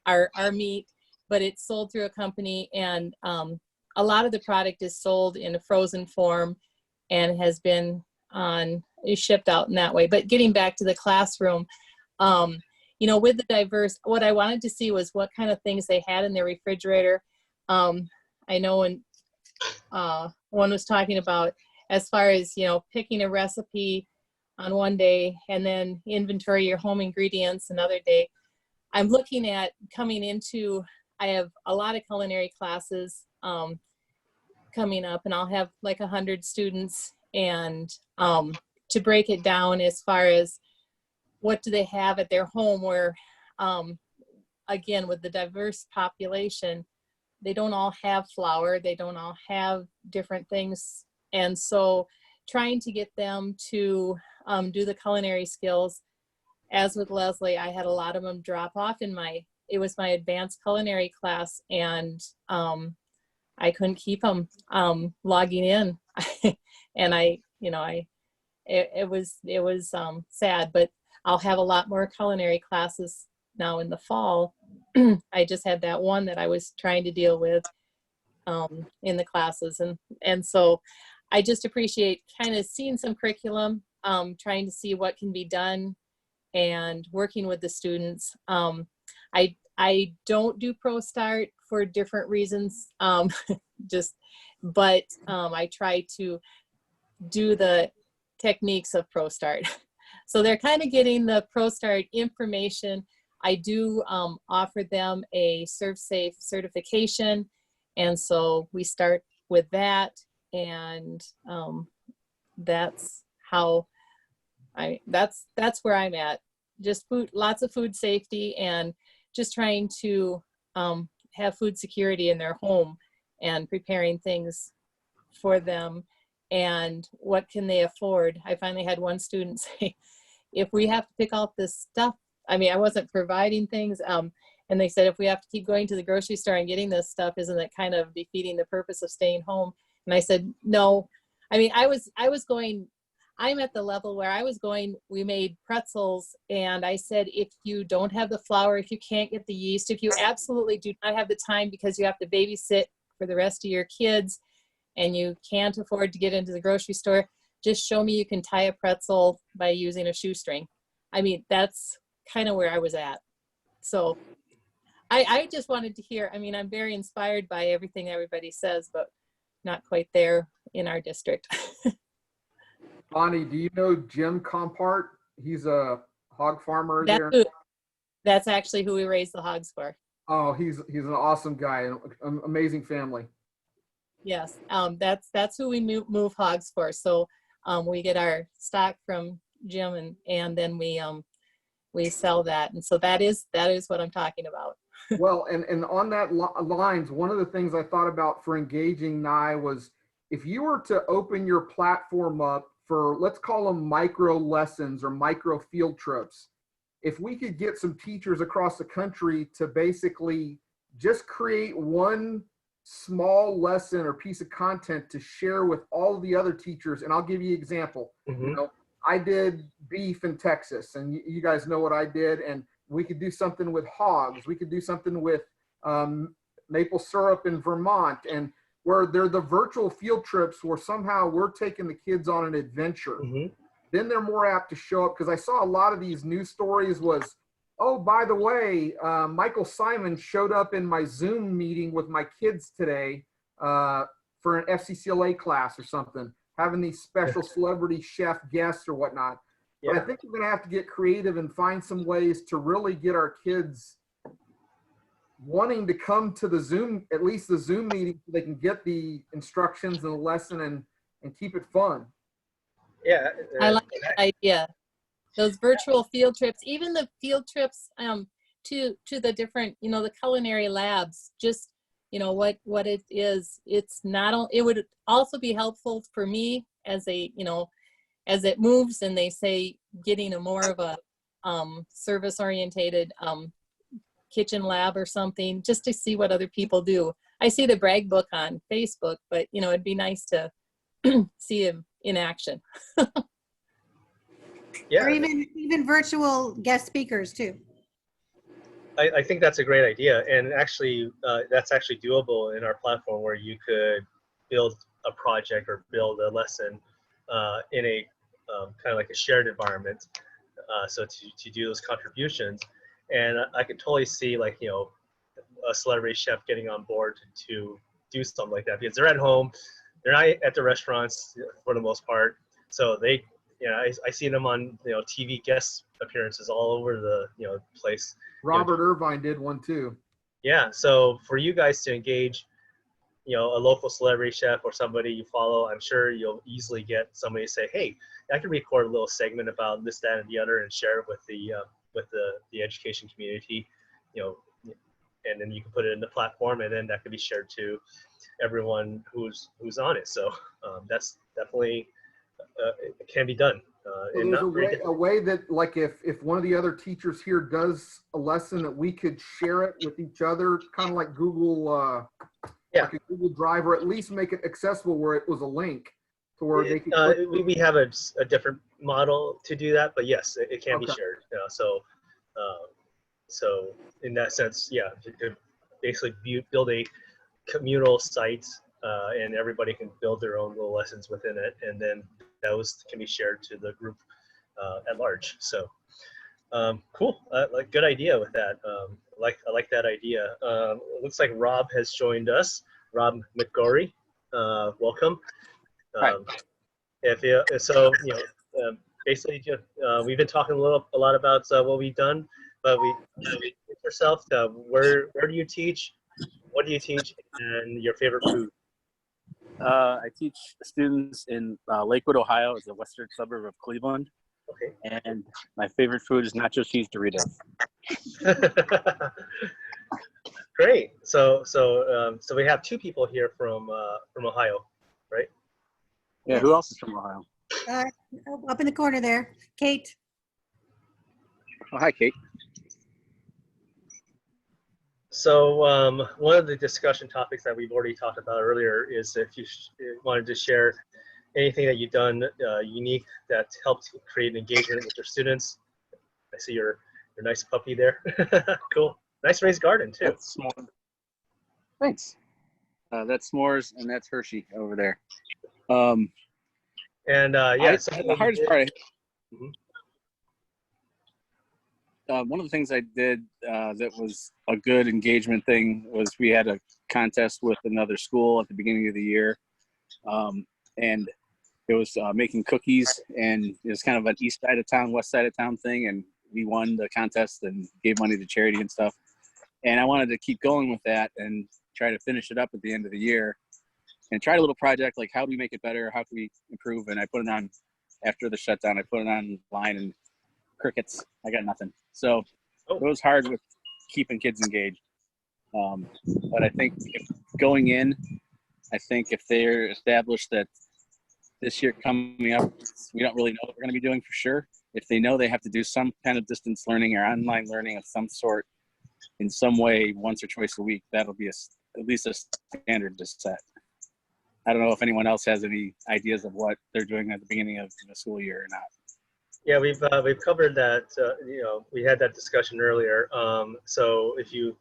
our meat, but it's sold through a company, and a lot of the product is sold in a frozen form and has been is shipped out in that way. But getting back to the classroom, you know, with the diverse, what I wanted to see was what kind of things they had in their refrigerator. I know when one was talking about, as far as, you know, picking a recipe on one day and then inventory your home ingredients another day. I'm looking at coming into, I have a lot of culinary classes coming up, and I'll have like 100 students, and to break it down as far as what do they have at their home, where again, with the diverse population, they don't all have flour, they don't all have different things. And so trying to get them to do the culinary skills. As with Leslie, I had a lot of them drop off in it was my advanced culinary class, and I couldn't keep them logging in. And it was sad, but I'll have a lot more culinary classes now in the fall. I just had that one that I was trying to deal with in the classes. And so I just appreciate kind of seeing some curriculum, trying to see what can be done, and working with the students. I don't do ProStart for different reasons, but I try to do the techniques of ProStart. So they're kind of getting the ProStart information. I do offer them a ServSafe certification, and so we start with that, and that's how that's where I'm at. Just lots of food safety, and just trying to have food security in their home, and preparing things for them, and what can they afford. I finally had one student say, if we have to pick out this stuff, I mean, I wasn't providing things, and they said, if we have to keep going to the grocery store and getting this stuff, isn't it kind of defeating the purpose of staying home? And I said, no. I mean, I was going, I'm at the level where I was going, we made pretzels, and I said, if you don't have the flour, if you can't get the yeast, if you absolutely do not have the time because you have to babysit for the rest of your kids and you can't afford to get into the grocery store, just show me you can tie a pretzel by using a shoestring. I mean, that's kind of where I was at. So I just wanted to hear, I mean, I'm very inspired by everything everybody says, but not quite there in our district. Bonnie, do you know Jim Compart? He's a hog farmer there. That's actually who we raised the hogs for. Oh, he's an awesome guy, an amazing family. Yes, that's who we move hogs for. So we get our stock from Jim, and then we sell that, and so that is what I'm talking about. Well, and on that lines, one of the things I thought about for engaging Nai was, if you were to open your platform up for, let's call them micro lessons or micro field trips, if we could get some teachers across the country to basically just create one small lesson or piece of content to share with all the other teachers. And I'll give you an example. You know, I did beef in Texas, and you guys know what I did. And we could do something with hogs. We could do something with maple syrup in Vermont, and where they're the virtual field trips where somehow we're taking the kids on an adventure. Then they're more apt to show up, because I saw a lot of these news stories was, oh, by the way, Michael Simon showed up in my Zoom meeting with my kids today for an FCCLA class or something, having these special celebrity chef guests or whatnot. But I think we're going to have to get creative and find some ways to really get our kids wanting to come to the Zoom, at least the Zoom meeting, so they can get the instructions and the lesson and keep it fun. Yeah. I like that idea. Those virtual field trips, even the field trips to the different, you know, the culinary labs, just, you know, what it is. It's not, it would also be helpful for me as a, you know, as it moves and they say getting a more of a service orientated kitchen lab or something, just to see what other people do. I see the brag book on Facebook, but, you know, it'd be nice to see him in action. Or even virtual guest speakers too. I think that's a great idea, and actually that's actually doable in our platform, where you could build a project or build a lesson in a kind of like a shared environment, so to do those contributions. And I could totally see, like, you know, a celebrity chef getting on board to do something like that, because they're at home, they're not at the restaurants for the most part, so they, you know, I see them on, you know, TV guest appearances all over the, you know, place. Robert Irvine did one too. Yeah, so for you guys to engage, you know, a local celebrity chef or somebody you follow, I'm sure you'll easily get somebody to say, hey, I can record a little segment about this, that, and the other and share it with the education community, you know, and then you can put it in the platform, and then that can be shared to everyone who's on it. So that's definitely it can be done. So there's a way that, like, if one of the other teachers here does a lesson, that we could share it with each other, kind of like Google, like a Google Drive, or at least make it accessible where it was a link to where they could. We have a different model to do that, but yes, it can be shared. You know, so in that sense, yeah, you could basically build a communal site, and everybody can build their own little lessons within it, and then those can be shared to the group at large. So cool, like, good idea with that. I like that idea. It looks like Rob has joined us. Rob McGorry, welcome. So, you know, basically just, we've been talking a lot about what we've done, but yourself, where do you teach? What do you teach, and your favorite food? I teach students in Lakewood, Ohio. It's a western suburb of Cleveland. Okay. And my favorite food is nacho cheese Doritos. Great. So we have two people here from Ohio, right? Yeah. Who else is from Ohio? Up in the corner there, Kate. Oh, hi, Kate. So one of the discussion topics that we've already talked about earlier is if you wanted to share anything that you've done unique that helped create engagement with your students. I see your nice puppy there. Cool. Nice raised garden too. That's s'mores. Thanks. That's s'mores, and that's Hershey over there. And yeah, the hardest part. One of the things I did that was a good engagement thing was we had a contest with another school at the beginning of the year, and it was making cookies, and it was kind of an east side of town, west side of town thing, and we won the contest and gave money to charity and stuff. And I wanted to keep going with that and try to finish it up at the end of the year, and tried a little project like, how do we make it better? How can we improve? And I put it on after the shutdown. I put it online, and crickets. I got nothing. So it was hard with keeping kids engaged. But I think going in, I think if they're established that this year coming up, we don't really know what we're going to be doing for sure. If they know they have to do some kind of distance learning or online learning of some sort in some way once or twice a week, that'll be at least a standard to set. I don't know if anyone else has any ideas of what they're doing at the beginning of the school year or not. Yeah, we've covered that. We had that discussion earlier. So if you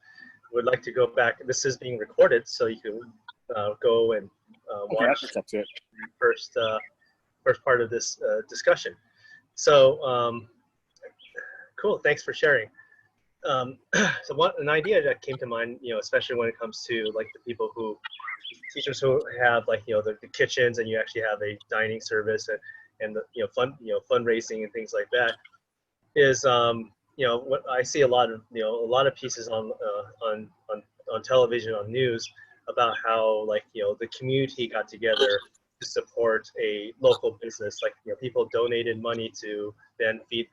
would like to go back, this is being recorded, so you can go and watch That's up to it. the first part of this discussion. So cool. Thanks for sharing. So an idea that came to mind, especially when it comes to like the people teachers who have like the kitchens, and you actually have a dining service and the fundraising and things like that, is what I see a lot of pieces on television, on news, about how like the community got together to support a local business. Like people donated money to then feed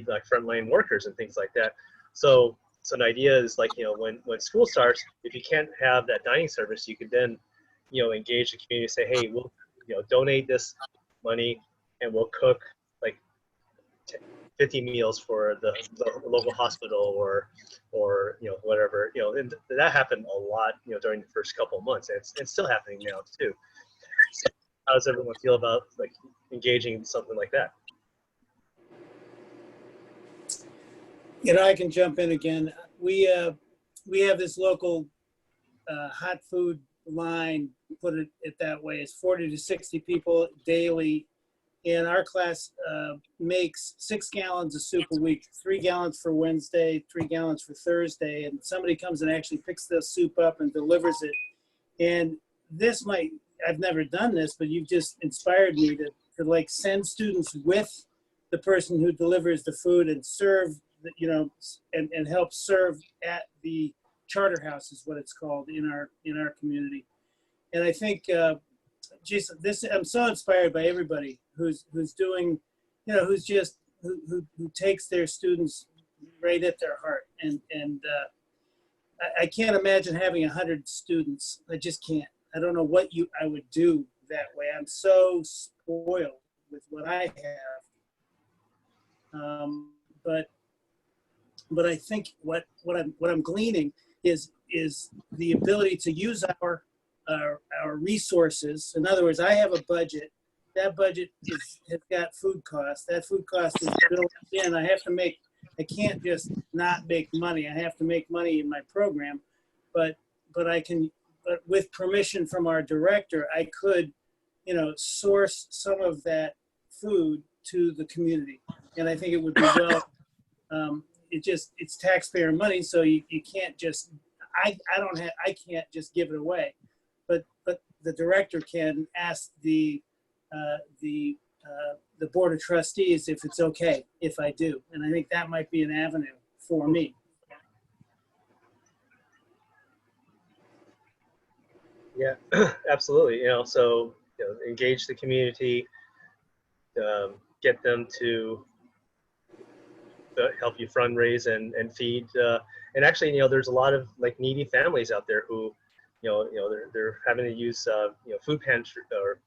like frontline workers and things like that. So an idea is like when school starts, if you can't have that dining service, you could then engage the community, say, hey, we'll donate this money and we'll cook like 50 meals for the local hospital or whatever. And that happened a lot during the first couple of months, and it's still happening now too. So how does everyone feel about like engaging in something like that? I can jump in again. We have this local hot food line, put it that way. It's 40 to 60 people daily, and our class makes 6 gallons of soup a week, 3 gallons for Wednesday, 3 gallons for Thursday, and somebody comes and actually picks the soup up and delivers it. And I've never done this, but you've just inspired me to like send students with the person who delivers the food and serve, and help serve at the charter house is what it's called in our community. And I think, Jason, I'm so inspired by everybody who's doing, who takes their students right at their heart. And I can't imagine having 100 students. I just can't. I don't know what I would do that way. I'm so spoiled with what I have. But I think what I'm gleaning is the ability to use our resources. In other words, I have a budget. That budget has got food costs. That food cost is built in. I can't just not make money. I have to make money in my program, but with permission from our director, I could, source some of that food to the community, and I think it would be well. It's taxpayer money, so you can't just. I can't just give it away, but the director can ask the board of trustees if it's okay if I do, and I think that might be an avenue for me. Yeah, absolutely. So engage the community, get them to help you fundraise and feed. And actually, there's a lot of like needy families out there who, they're having to use food pantry or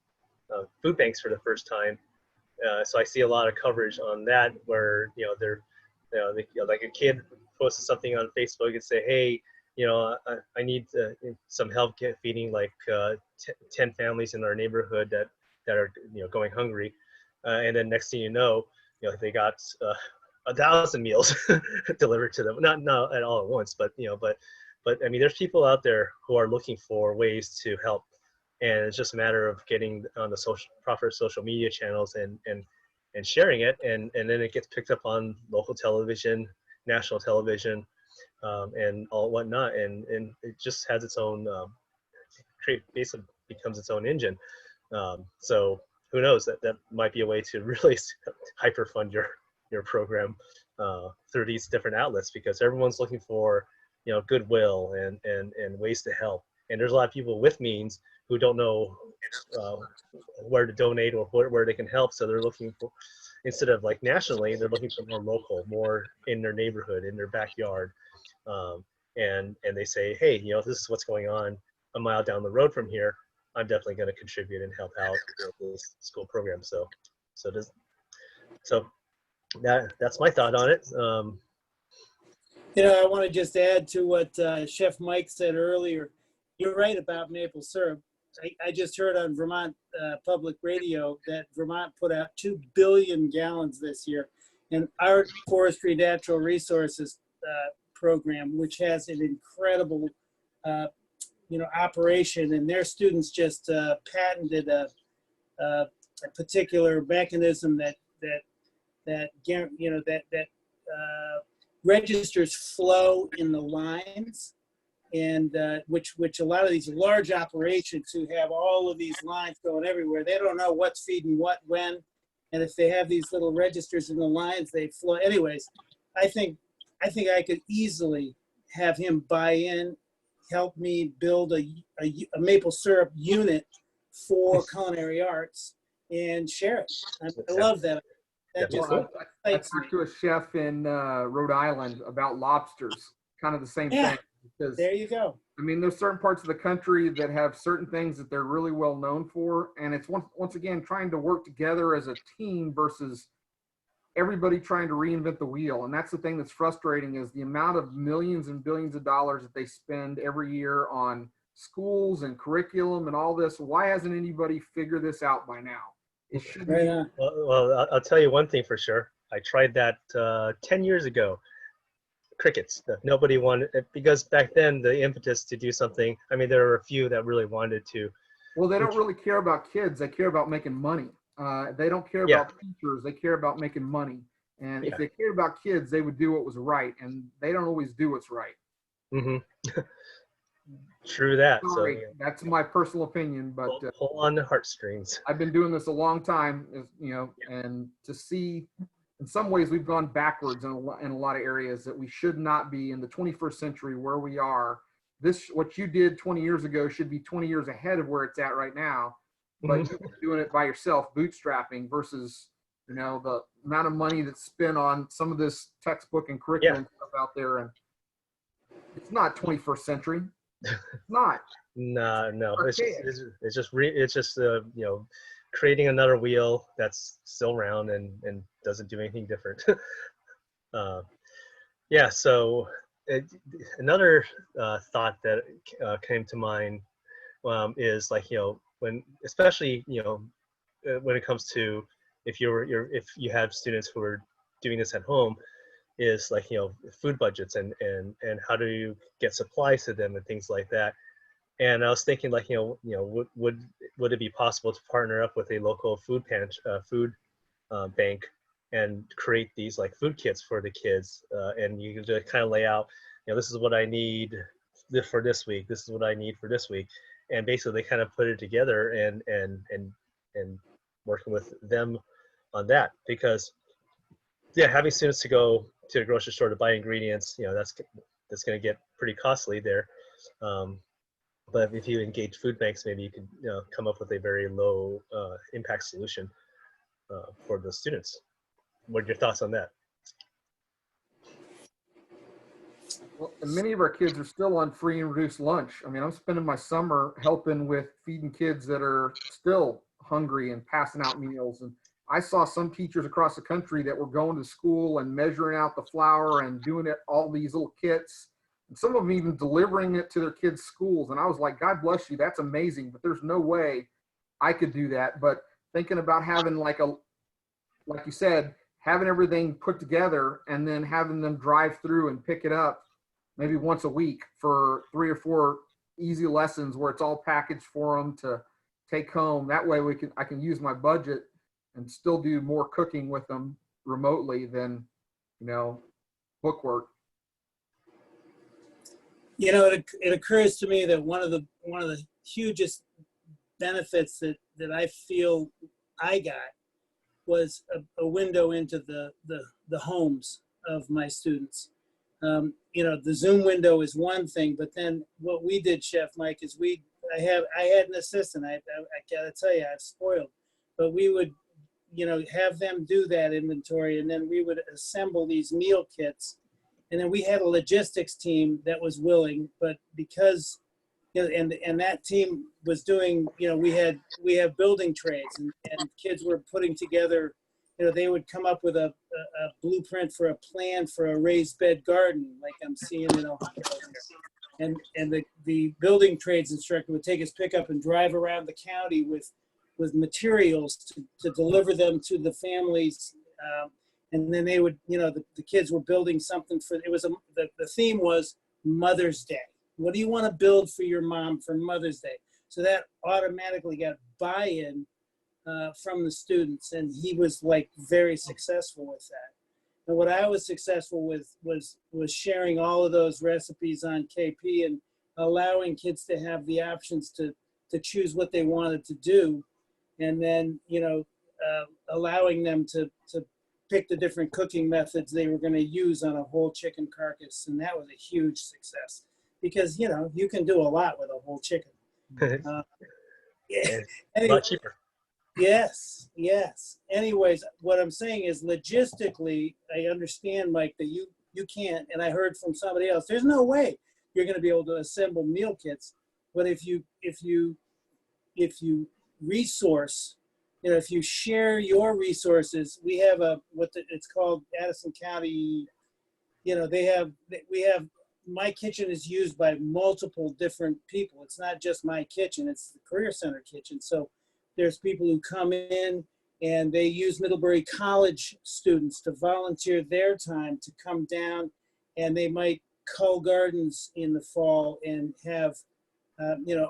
food banks for the first time. So I see a lot of coverage on that where like a kid posted something on Facebook and say, hey, I need some help feeding like 10 families in our neighborhood that are going hungry, and then next thing they got 1,000 meals delivered to them. Not at all at once, but I mean, there's people out there who are looking for ways to help, and it's just a matter of getting on the proper social media channels and sharing it, and then it gets picked up on local television, national television, and all whatnot, and it just has its own basically becomes its own engine. So who knows, that might be a way to really hyper fund your program through these different outlets, because everyone's looking for goodwill and ways to help, and there's a lot of people with means who don't know where to donate or where they can help, so they're looking for, instead of like nationally, they're looking for more local, more in their neighborhood, in their backyard, and they say, hey, this is what's going on a mile down the road from here. I'm definitely going to contribute and help out with this school program. So that's my thought on it. You know, I want to just add to what Chef Mike said earlier. You're right about maple syrup. I just heard on Vermont Public Radio that Vermont put out 2 billion gallons this year. And our Forestry Natural Resources program, which has an incredible, operation, and their students just patented a particular mechanism that registers flow in the lines, and which a lot of these large operations who have all of these lines going everywhere, they don't know what's feeding what when, and if they have these little registers in the lines, they flow. Anyways, I think I could easily have him buy in, help me build a maple syrup unit for culinary arts and share it. I love that. That just I talked to a chef in Rhode Island about lobsters, kind of the same thing. Because, there you go. I mean, there's certain parts of the country that have certain things that they're really well known for, and it's once again trying to work together as a team versus everybody trying to reinvent the wheel. And that's the thing that's frustrating, is the amount of millions and billions of dollars that they spend every year on schools and curriculum and all this. Why hasn't anybody figured this out by now? It should be. Well, I'll tell you one thing for sure. I tried that 10 years ago. Crickets. Nobody wanted it, because back then the impetus to do something, I mean, there were a few that really wanted to. Well, they don't really care about kids. They care about making money. They don't care about teachers. They care about making money. And if they cared about kids, they would do what was right. And they don't always do what's right. Mm-hmm. True that. Sorry, so that's my personal opinion, but pull on the heartstrings. I've been doing this a long time, and to see, in some ways we've gone backwards in a lot of areas that we should not be in the 21st century where we are. What you did 20 years ago should be 20 years ahead of where it's at right now. But you're doing it by yourself, bootstrapping, versus the amount of money that's spent on some of this textbook and curriculum stuff out there, and it's not 21st century. It's not. No. It's just creating another wheel that's still round and doesn't do anything different. So another thought that came to mind is when, especially when it comes to if you have students who are doing this at home, is food budgets and how do you get supplies to them and things like that. And I was thinking would it be possible to partner up with a local food bank and create these food kits for the kids, and you can just kind of lay out, this is what I need for this week, this is what I need for this week, and basically they kind of put it together and working with them on that, because having students to go to the grocery store to buy ingredients, that's going to get pretty costly there. But if you engage food banks, maybe you could come up with a very low impact solution for the students. What are your thoughts on that? Well, many of our kids are still on free and reduced lunch. I mean, I'm spending my summer helping with feeding kids that are still hungry and passing out meals. And I saw some teachers across the country that were going to school and measuring out the flour and doing all these little kits. And some of them even delivering it to their kids' schools. And I was like, God bless you, that's amazing, but there's no way I could do that. But thinking about having like you said, having everything put together and then having them drive through and pick it up maybe once a week for 3 or 4 easy lessons where it's all packaged for them to take home. That way I can use my budget and still do more cooking with them remotely than, bookwork. It occurs to me that one of the hugest benefits that I feel I got was a window into the homes of my students. The Zoom window is one thing, but then what we did, Chef Mike, is I had an assistant. I gotta tell you, I've spoiled, but we would, have them do that inventory, and then we would assemble these meal kits. And then we had a logistics team that was willing, but because, and that team was doing, we have building trades, and kids were putting together, they would come up with a blueprint for a plan for a raised bed garden, like I'm seeing in Ohio here. And the building trades instructor would take his pickup and drive around the county with materials to deliver them to the families. And then they would, the kids were building something the theme was Mother's Day. What do you want to build for your mom for Mother's Day? So that automatically got buy-in from the students, and he was like very successful with that. And what I was successful with was sharing all of those recipes on KP and allowing kids to have the options to choose what they wanted to do, and then allowing them to pick the different cooking methods they were going to use on a whole chicken carcass, and that was a huge success. Because, you can do a lot with a whole chicken. Yeah. Anyway, a lot cheaper. Yes. Anyways, what I'm saying is logistically, I understand, Mike, that you can't, and I heard from somebody else, there's no way you're going to be able to assemble meal kits. But if you resource, if you share your resources, we have it's called Addison County, we have, my kitchen is used by multiple different people. It's not just my kitchen, it's the Career Center kitchen. So there's people who come in and they use Middlebury College students to volunteer their time to come down, and they might cull gardens in the fall and have,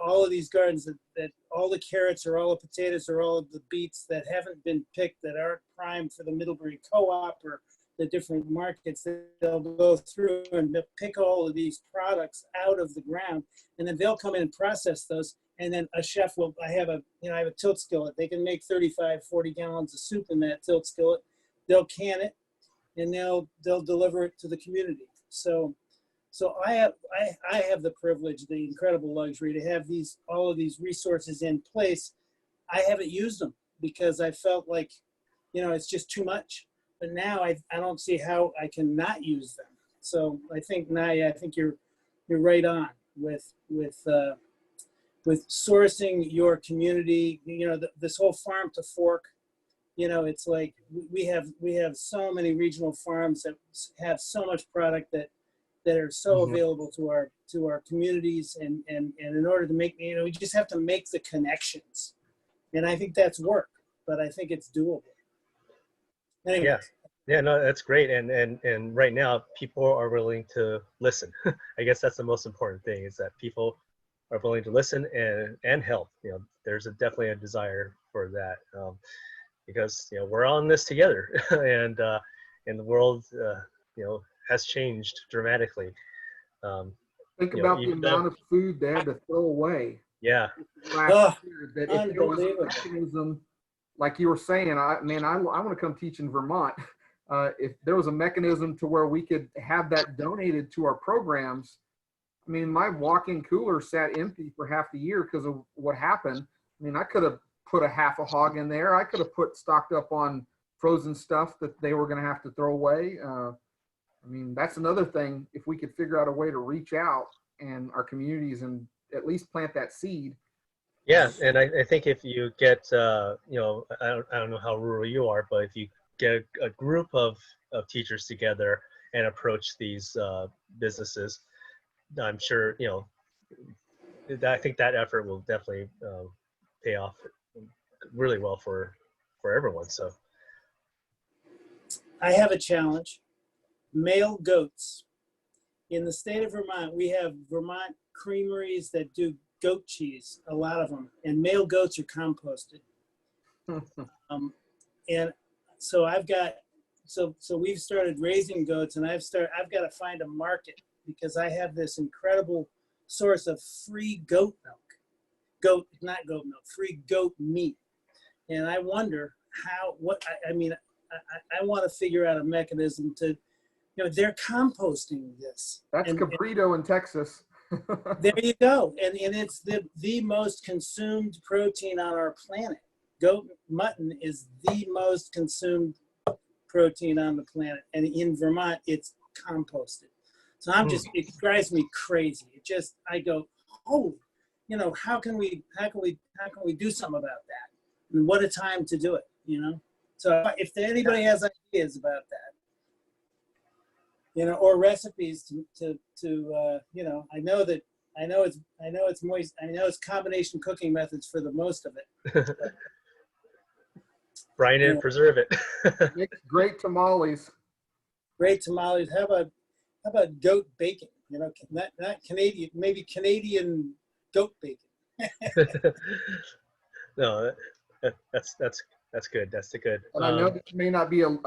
all of these gardens that all the carrots or all the potatoes or all of the beets that haven't been picked, that aren't primed for the Middlebury Co-op or the different markets. They'll go through and they'll pick all of these products out of the ground, and then they'll come in and process those. And then a chef I have a tilt skillet. They can make 35, 40 gallons of soup in that tilt skillet. They'll can it, and they'll deliver it to the community. So I have the privilege, the incredible luxury to have all of these resources in place. I haven't used them because I felt like, it's just too much. But now I don't see how I can not use them. So I think, Nai, you're right on with sourcing your community. This whole farm to fork. It's like we have so many regional farms that have so much product that are so available to our communities, and in order to make, we just have to make the connections, and I think that's work, but I think it's doable. Anyway. Yeah, no, that's great. And right now people are willing to listen. I guess that's the most important thing, is that people are willing to listen and help. There's definitely a desire for that, because we're on this together, and the world has changed dramatically. Think about the amount of food they had to throw away. Yeah. Last year, that if there was a mechanism, like you were saying, I want to come teach in Vermont. If there was a mechanism to where we could have that donated to our programs, my walk-in cooler sat empty for half the year because of what happened. I could have put a half a hog in there. I could have stocked up on frozen stuff that they were going to have to throw away. That's another thing. If we could figure out a way to reach out in our communities and at least plant that seed. Yeah, and I think if you get, I don't know how rural you are, but if you get a group of teachers together and approach these businesses, I'm sure, I think that effort will definitely pay off really well for everyone. So I have a challenge. Male goats. In the state of Vermont, we have Vermont creameries that do goat cheese, a lot of them, and male goats are composted. And so we've started raising goats, and I've got to find a market, because I have this incredible source of free goat milk, free goat meat. And I wonder I want to figure out a mechanism to, they're composting this. That's cabrito in Texas. There you go. And it's the most consumed protein on our planet. Goat mutton is the most consumed protein on the planet. And in Vermont, it's composted. So it drives me crazy. I go, holy, you know, how can we do something about that? And what a time to do it, you know? So if anybody has ideas about that, you know, or recipes to you know, I know it's combination cooking methods for the most of it. Brine it and preserve it. Makes great tamales. Great tamales. How about goat bacon? You know, not Canadian, maybe Canadian goat bacon. No, that's good. That's the good. And I know this may not be a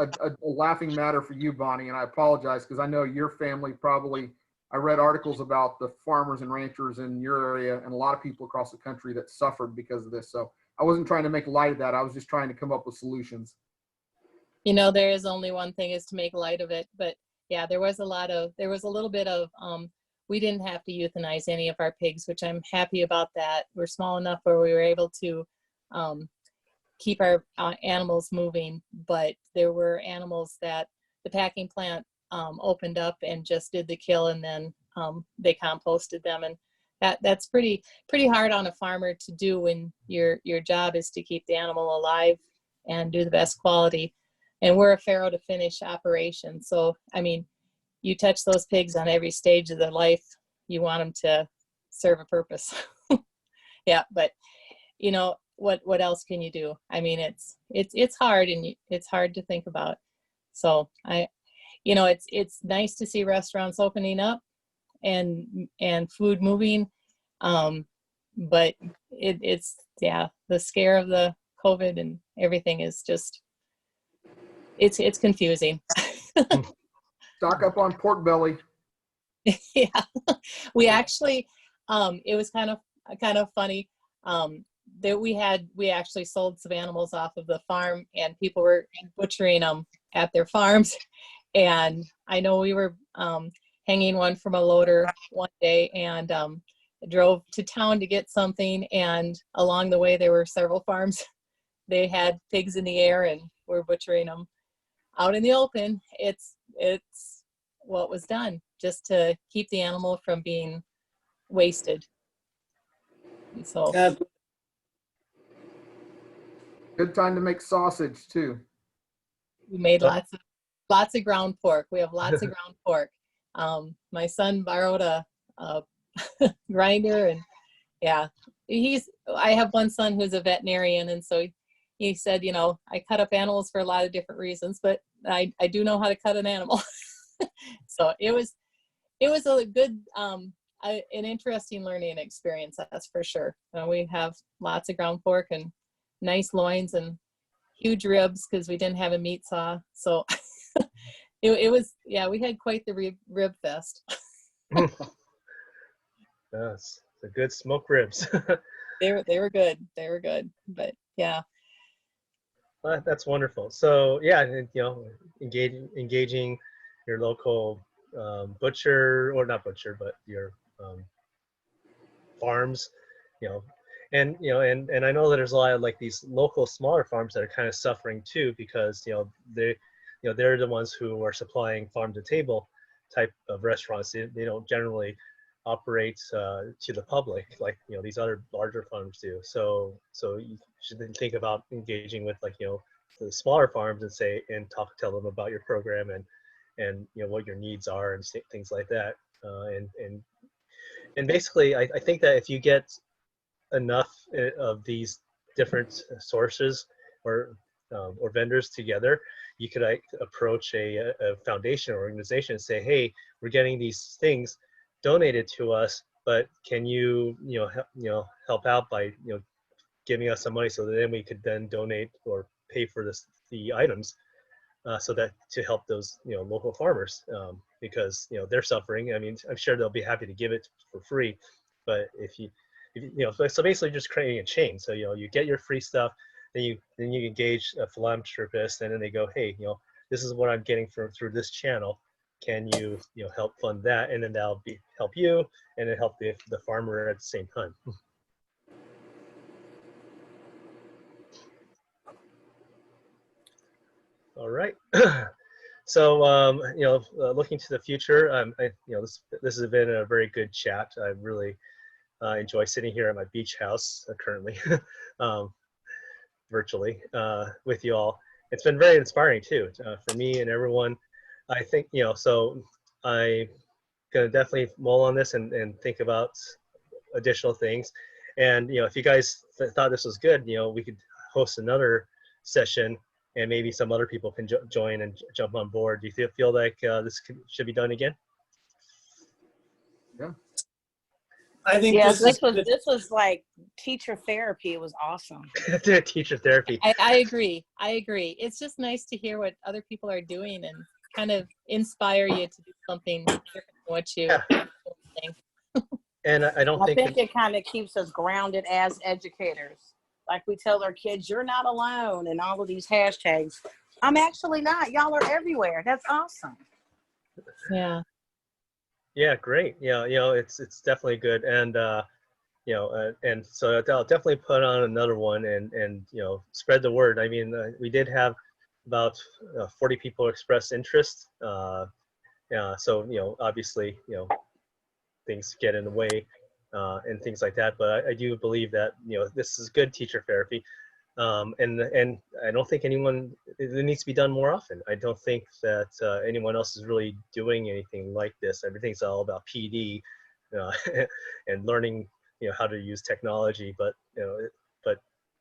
laughing matter for you, Bonnie, and I apologize because I know your family probably, I read articles about the farmers and ranchers in your area and a lot of people across the country that suffered because of this. So I wasn't trying to make light of that. I was just trying to come up with solutions. You know, there is only one thing, is to make light of it. But yeah, there was a little bit of, we didn't have to euthanize any of our pigs, which I'm happy about that. We're small enough where we were able to keep our animals moving, but there were animals that the packing plant opened up and just did the kill, and then they composted them. And that's pretty hard on a farmer to do when your job is to keep the animal alive and do the best quality. And we're a farrow to finish operation. So, I mean, you touch those pigs on every stage of their life, you want them to serve a purpose. Yeah, but you know, what else can you do? I mean, it's hard, and it's hard to think about. So you know, it's nice to see restaurants opening up and food moving. But it's the scare of the COVID and everything is just, it's confusing. Stock up on pork belly. Yeah, we actually, it was kind of funny. That we actually sold some animals off of the farm, and people were butchering them at their farms. And I know we were hanging one from a loader one day, and drove to town to get something. And along the way, there were several farms. They had pigs in the air and were butchering them out in the open. It's what was done just to keep the animal from being wasted. And so Good time to make sausage too. we made lots of ground pork. We have lots of ground pork. My son borrowed a grinder, and yeah, I have one son who's a veterinarian, and so he said, you know, I cut up animals for a lot of different reasons, but I do know how to cut an animal. So it was a good, an interesting learning experience, that's for sure. We have lots of ground pork and nice loins and huge ribs because we didn't have a meat saw. So it was, yeah, we had quite the rib fest. Yes, the good smoked ribs. They were good. They were good. But yeah. That's wonderful. So yeah, you know, engaging your local butcher, or not butcher, but your farms, you know, and you know, and I know that there's a lot of like these local smaller farms that are kind of suffering too, because you know they're the ones who are supplying farm to table type of restaurants. They don't generally operate to the public like, you know, these other larger farms do. So you should then think about engaging with, like, you know, the smaller farms and tell them about your program and you know what your needs are and things like that. And basically, I think that if you get enough of these different sources or vendors together, you could approach a foundation or organization and say, hey, we're getting these things donated to us, but can you help out by, you know, giving us some money so that then we could then donate or pay for the items, so that to help those, you know, local farmers, because, you know, they're suffering. I mean, I'm sure they'll be happy to give it for free, but if you know, so basically just creating a chain. So, you know, you get your free stuff, then you engage a philanthropist, and then they go, hey, you know, this is what I'm getting through this channel. Can you know, help fund that? And then that'll help you, and then help the farmer at the same time. All right. So, you know, looking to the future, you know, this has been a very good chat. I really I enjoy sitting here at my beach house currently, virtually, with you all. It's been very inspiring too, for me and everyone. I think, so I'm going to definitely mull on this and think about additional things. And, if you guys thought this was good, we could host another session and maybe some other people can join and jump on board. Do you feel like this should be done again? Yeah. I think Yes, this this was like teacher therapy. It was awesome. Teacher therapy. I agree. I agree. It's just nice to hear what other people are doing and kind of inspire you to do something different than what you think. And I don't I think it kind of keeps us grounded as educators. Like we tell our kids, you're not alone, and all of these hashtags. I'm actually not. Y'all are everywhere. That's awesome. Yeah. Yeah, great. It's definitely good. And and so I'll definitely put on another one and spread the word. I mean, we did have about 40 people express interest. So obviously things get in the way and things like that. But I do believe that this is good teacher therapy, and I don't think it needs to be done more often. I don't think that anyone else is really doing anything like this. Everything's all about PD and learning how to use technology, but but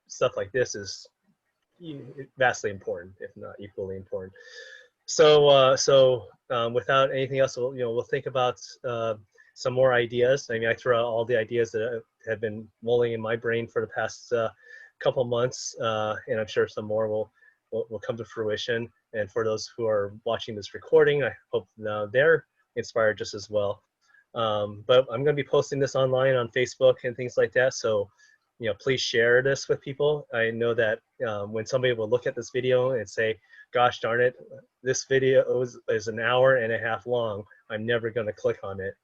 stuff like this is vastly important, if not equally important. So without anything else, we'll think about some more ideas. I mean, I throw out all the ideas that have been mulling in my brain for the past couple months, and I'm sure some more will come to fruition. And for those who are watching this recording, I hope they're inspired just as well. But I'm going to be posting this online on Facebook and things like that. So, please share this with people. I know that when somebody will look at this video and say, gosh darn it, this video is an hour and a half long, I'm never going to click on it.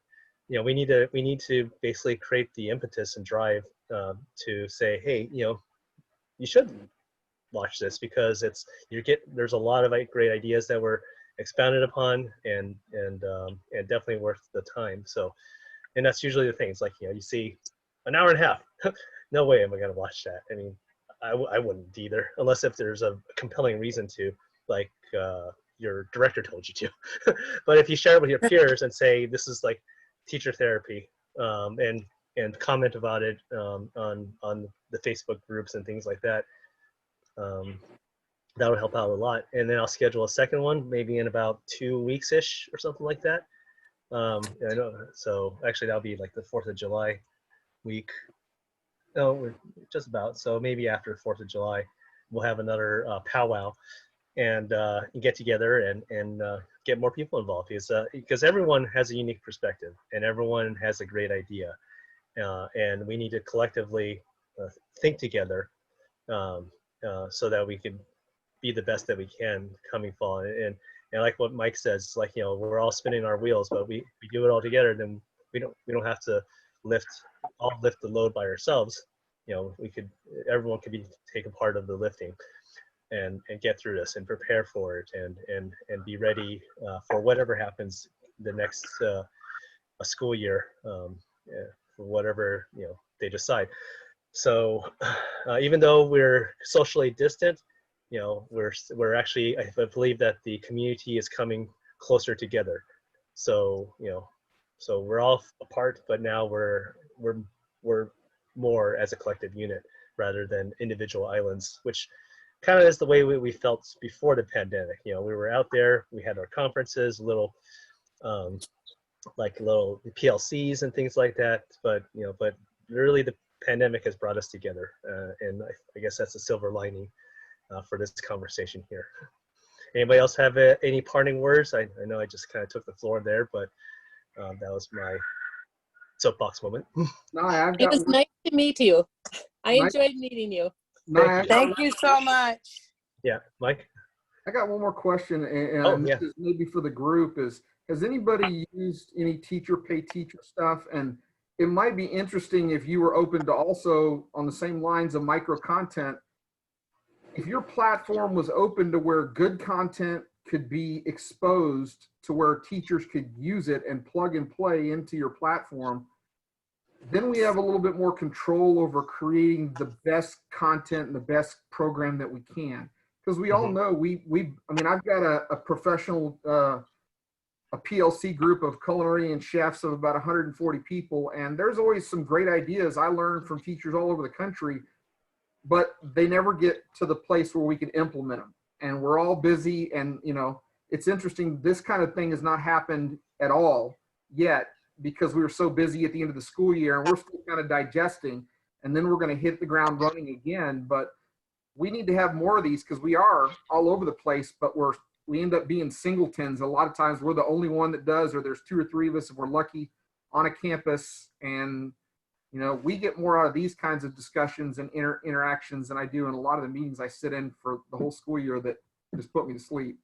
We need to basically create the impetus and drive to say, hey, you should watch this, because there's a lot of great ideas that were expounded upon and definitely worth the time. So, and that's usually the things, like you see an hour and a half. No way am I going to watch that. I mean, I wouldn't either, unless if there's a compelling reason to, like your director told you to. But if you share it with your peers and say this is like teacher therapy, and comment about it on the Facebook groups and things like that, that would help out a lot. And then I'll schedule a second one maybe in about 2 weeks-ish or something like that. I know, so actually that'll be like the 4th of July week. No, just about. So maybe after 4th of July, we'll have another powwow and get together and get more people involved, because everyone has a unique perspective and everyone has a great idea, and we need to collectively think together so that we can be the best that we can coming fall. And like what Mike says, like we're all spinning our wheels, but we do it all together, then we don't have to lift the load by ourselves. Everyone could take a part of the lifting and get through this and prepare for it and be ready for whatever happens the next school year, for whatever they decide. So even though we're socially distant, we're actually, I believe that the community is coming closer together. So so we're all apart, but now we're more as a collective unit rather than individual islands, which kind of is the way we felt before the pandemic. We were out there, we had our conferences, little PLCs and things like that, but really the pandemic has brought us together, and I guess that's a silver lining for this conversation here. Anybody else have any parting words? I know I just kind of took the floor there, but that was my soapbox moment. It was nice to meet you. I enjoyed meeting you. Thank you so much. Yeah, Mike? I got one more question, and yeah. This is maybe for the group. Has anybody used any teacher pay teacher stuff? And it might be interesting if you were open to also, on the same lines of micro content, if your platform was open to where good content could be exposed to where teachers could use it and plug and play into your platform, then we have a little bit more control over creating the best content and the best program that we can. Because we all know I mean, I've got a professional, a PLC group of culinary and chefs of about 140 people. And there's always some great ideas I learned from teachers all over the country, but they never get to the place where we can implement them. And we're all busy. And, you know, it's interesting. This kind of thing has not happened at all yet because we were so busy at the end of the school year and we're still kind of digesting. And then we're going to hit the ground running again. But we need to have more of these because we are all over the place, but we end up being singletons. A lot of times we're the only one that does, or there's 2 or 3 of us if we're lucky on a campus. And, you know, we get more out of these kinds of discussions and interactions than I do in a lot of the meetings I sit in for the whole school year that just put me to sleep.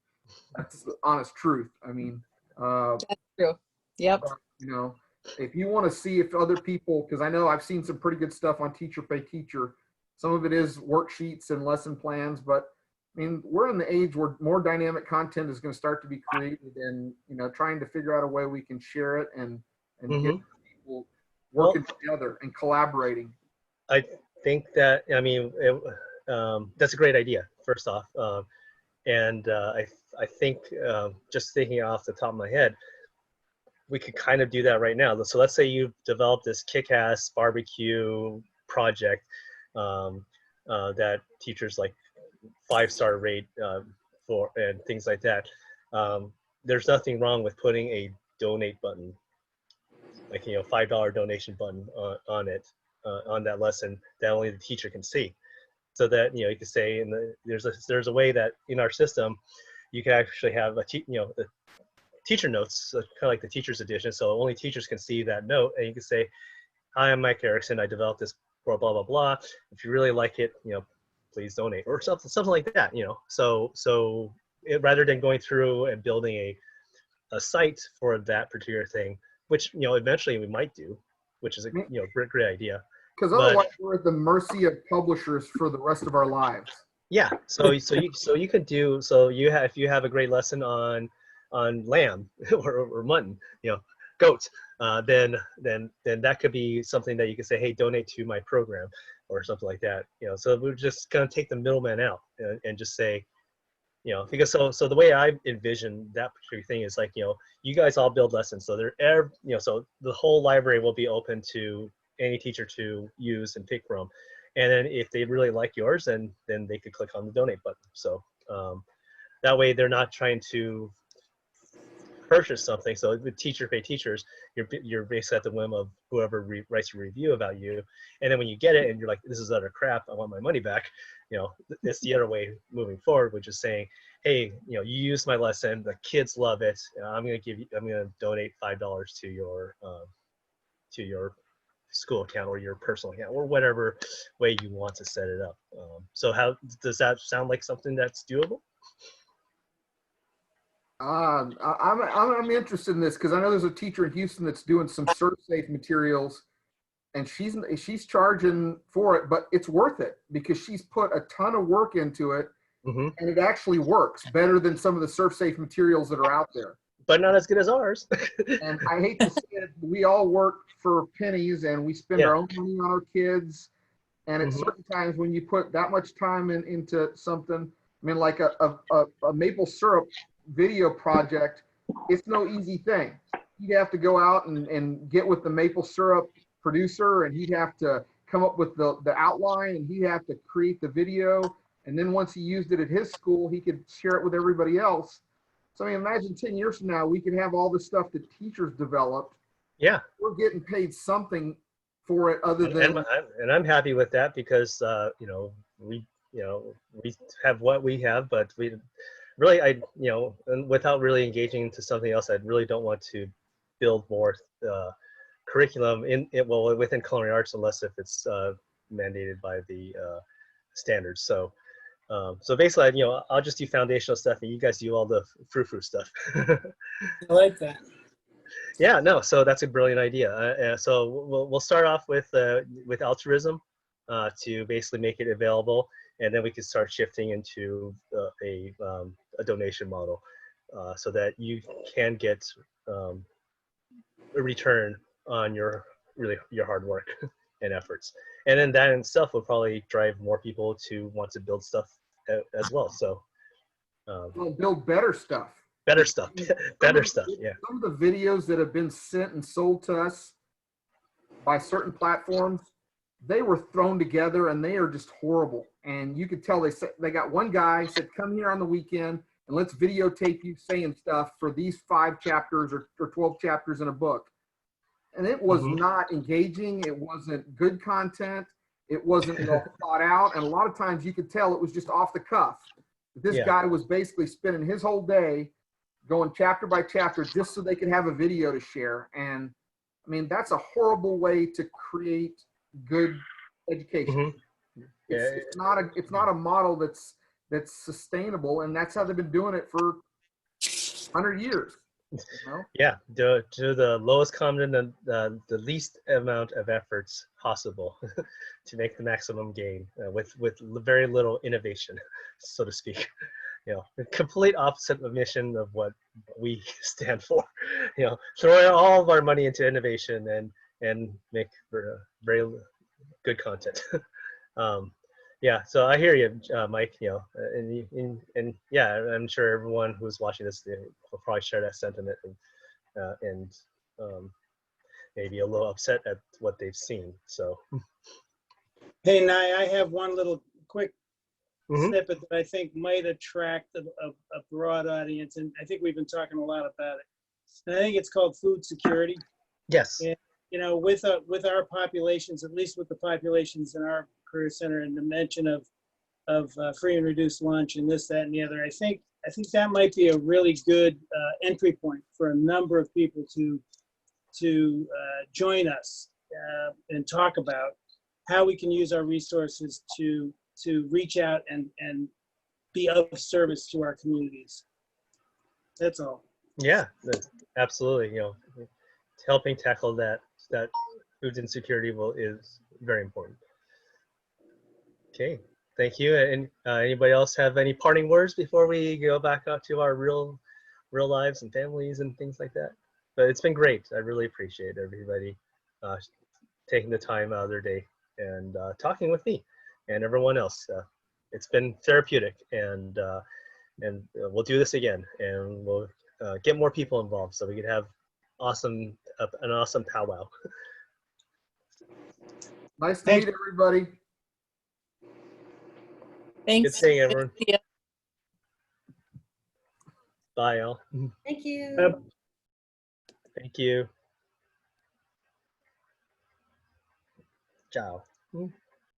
That's the honest truth. I mean, That's true. Yep. You know, if you want to see if other people, because I know I've seen some pretty good stuff on Teacher Pay Teacher. Some of it is worksheets and lesson plans, but I mean, we're in the age where more dynamic content is going to start to be created, and, you know, trying to figure out a way we can share it and get people working together and collaborating. I think that, I mean, that's a great idea, first off. I think, just thinking off the top of my head, we could kind of do that right now. So let's say you've developed this kick-ass barbecue project that teachers like 5-star rate for, and things like that. There's nothing wrong with putting a donate button, like, you know, $5 donation button on it, on that lesson that only the teacher can see. So that, you know, you could say, there's a way that in our system, you can actually have the teacher notes, kind of like the teacher's edition. So only teachers can see that note, and you can say, "Hi, I'm Mike Erickson. I developed this blah blah blah blah. If you really like it, you know, please donate," or something like that. You know, so rather than going through and building a site for that particular thing, which, you know, eventually we might do, which is a, you know, great idea. Because otherwise we're at the mercy of publishers for the rest of our lives. Yeah. So you could do, if you have a great lesson on lamb or mutton, you know, goat, then that could be something that you could say, hey, donate to my program or something like that. You know, so we're just gonna take the middleman out and just say, you know, because so the way I envision that particular thing is like, you know, you guys all build lessons, so you know, so the whole library will be open to any teacher to use and pick from, and then if they really like yours, then they could click on the donate button. So that way they're not trying to purchase something. So with Teacher Pay Teachers, you're basically at the whim of whoever writes a review about you, and then when you get it and you're like, this is utter crap, I want my money back. You know, it's the other way moving forward, which is saying, hey, you know, you used my lesson, the kids love it, I'm gonna donate $5 to your school account or your personal account or whatever way you want to set it up. So how does that sound like something that's doable? I'm interested in this because I know there's a teacher in Houston that's doing some ServSafe materials, and she's charging for it, but it's worth it because she's put a ton of work into it, and it actually works better than some of the ServSafe materials that are out there. But not as good as ours. And I hate to say it, we all work for pennies and we spend our own money on our kids. And at certain times when you put that much time into something, I mean, like a maple syrup video project, it's no easy thing. You'd have to go out and get with the maple syrup producer, and he'd have to come up with the outline, and he'd have to create the video. And then once he used it at his school, he could share it with everybody else. So I mean, imagine 10 years from now, we could have all the stuff that teachers developed. Yeah. We're getting paid something for it other than. And I'm happy with that because, you know, we have what we have, but we really, and without really engaging into something else, I really don't want to build more curriculum within culinary arts, unless if it's mandated by the standards. So basically, you know, I'll just do foundational stuff, and you guys do all the frou-frou stuff. I like that. Yeah, no, so that's a brilliant idea. So we'll start off with altruism to basically make it available, and then we can start shifting into a donation model so that you can get a return on your really your hard work and efforts. And then that in itself will probably drive more people to want to build stuff as well. So We'll build better stuff. better stuff, better stuff. Yeah. Some of the videos that have been sent and sold to us by certain platforms, they were thrown together and they are just horrible. And you could tell they got one guy said, come here on the weekend and let's videotape you saying stuff for these 5 chapters or 12 chapters in a book. And it was not engaging. It wasn't good content. It wasn't well thought out. And a lot of times you could tell it was just off the cuff. This guy was basically spending his whole day going chapter by chapter just so they could have a video to share. And I mean, that's a horrible way to create good education. It's not a model that's sustainable, and that's how they've been doing it for 100 years. You know? Yeah, do the lowest common and the least amount of efforts possible to make the maximum gain with very little innovation, so to speak. You know, the complete opposite of mission of what we stand for. You know, throw all of our money into innovation and make very good content. Yeah, so I hear you, Mike. You know, and yeah, I'm sure everyone who's watching this will probably share that sentiment and maybe a little upset at what they've seen. So, Hey, Nai, I have one little quick snippet that I think might attract a broad audience, and I think we've been talking a lot about it. And I think it's called food security. Yes. And, you know, with our populations, at least with the populations in our career center, and the mention of free and reduced lunch and this, that, and the other, I think that might be a really good entry point for a number of people to join us and talk about how we can use our resources to reach out and be of service to our communities. That's all. Yeah, absolutely. You know, helping tackle that food insecurity is very important. Okay, thank you. And anybody else have any parting words before we go back out to our real lives and families and things like that? But it's been great. I really appreciate everybody taking the time out of their day and talking with me and everyone else. It's been therapeutic, and we'll do this again, and we'll get more people involved so we can have an awesome powwow. Nice to meet everybody. Good Thanks. seeing everyone. Bye, all. Thank you. Thank you. Ciao.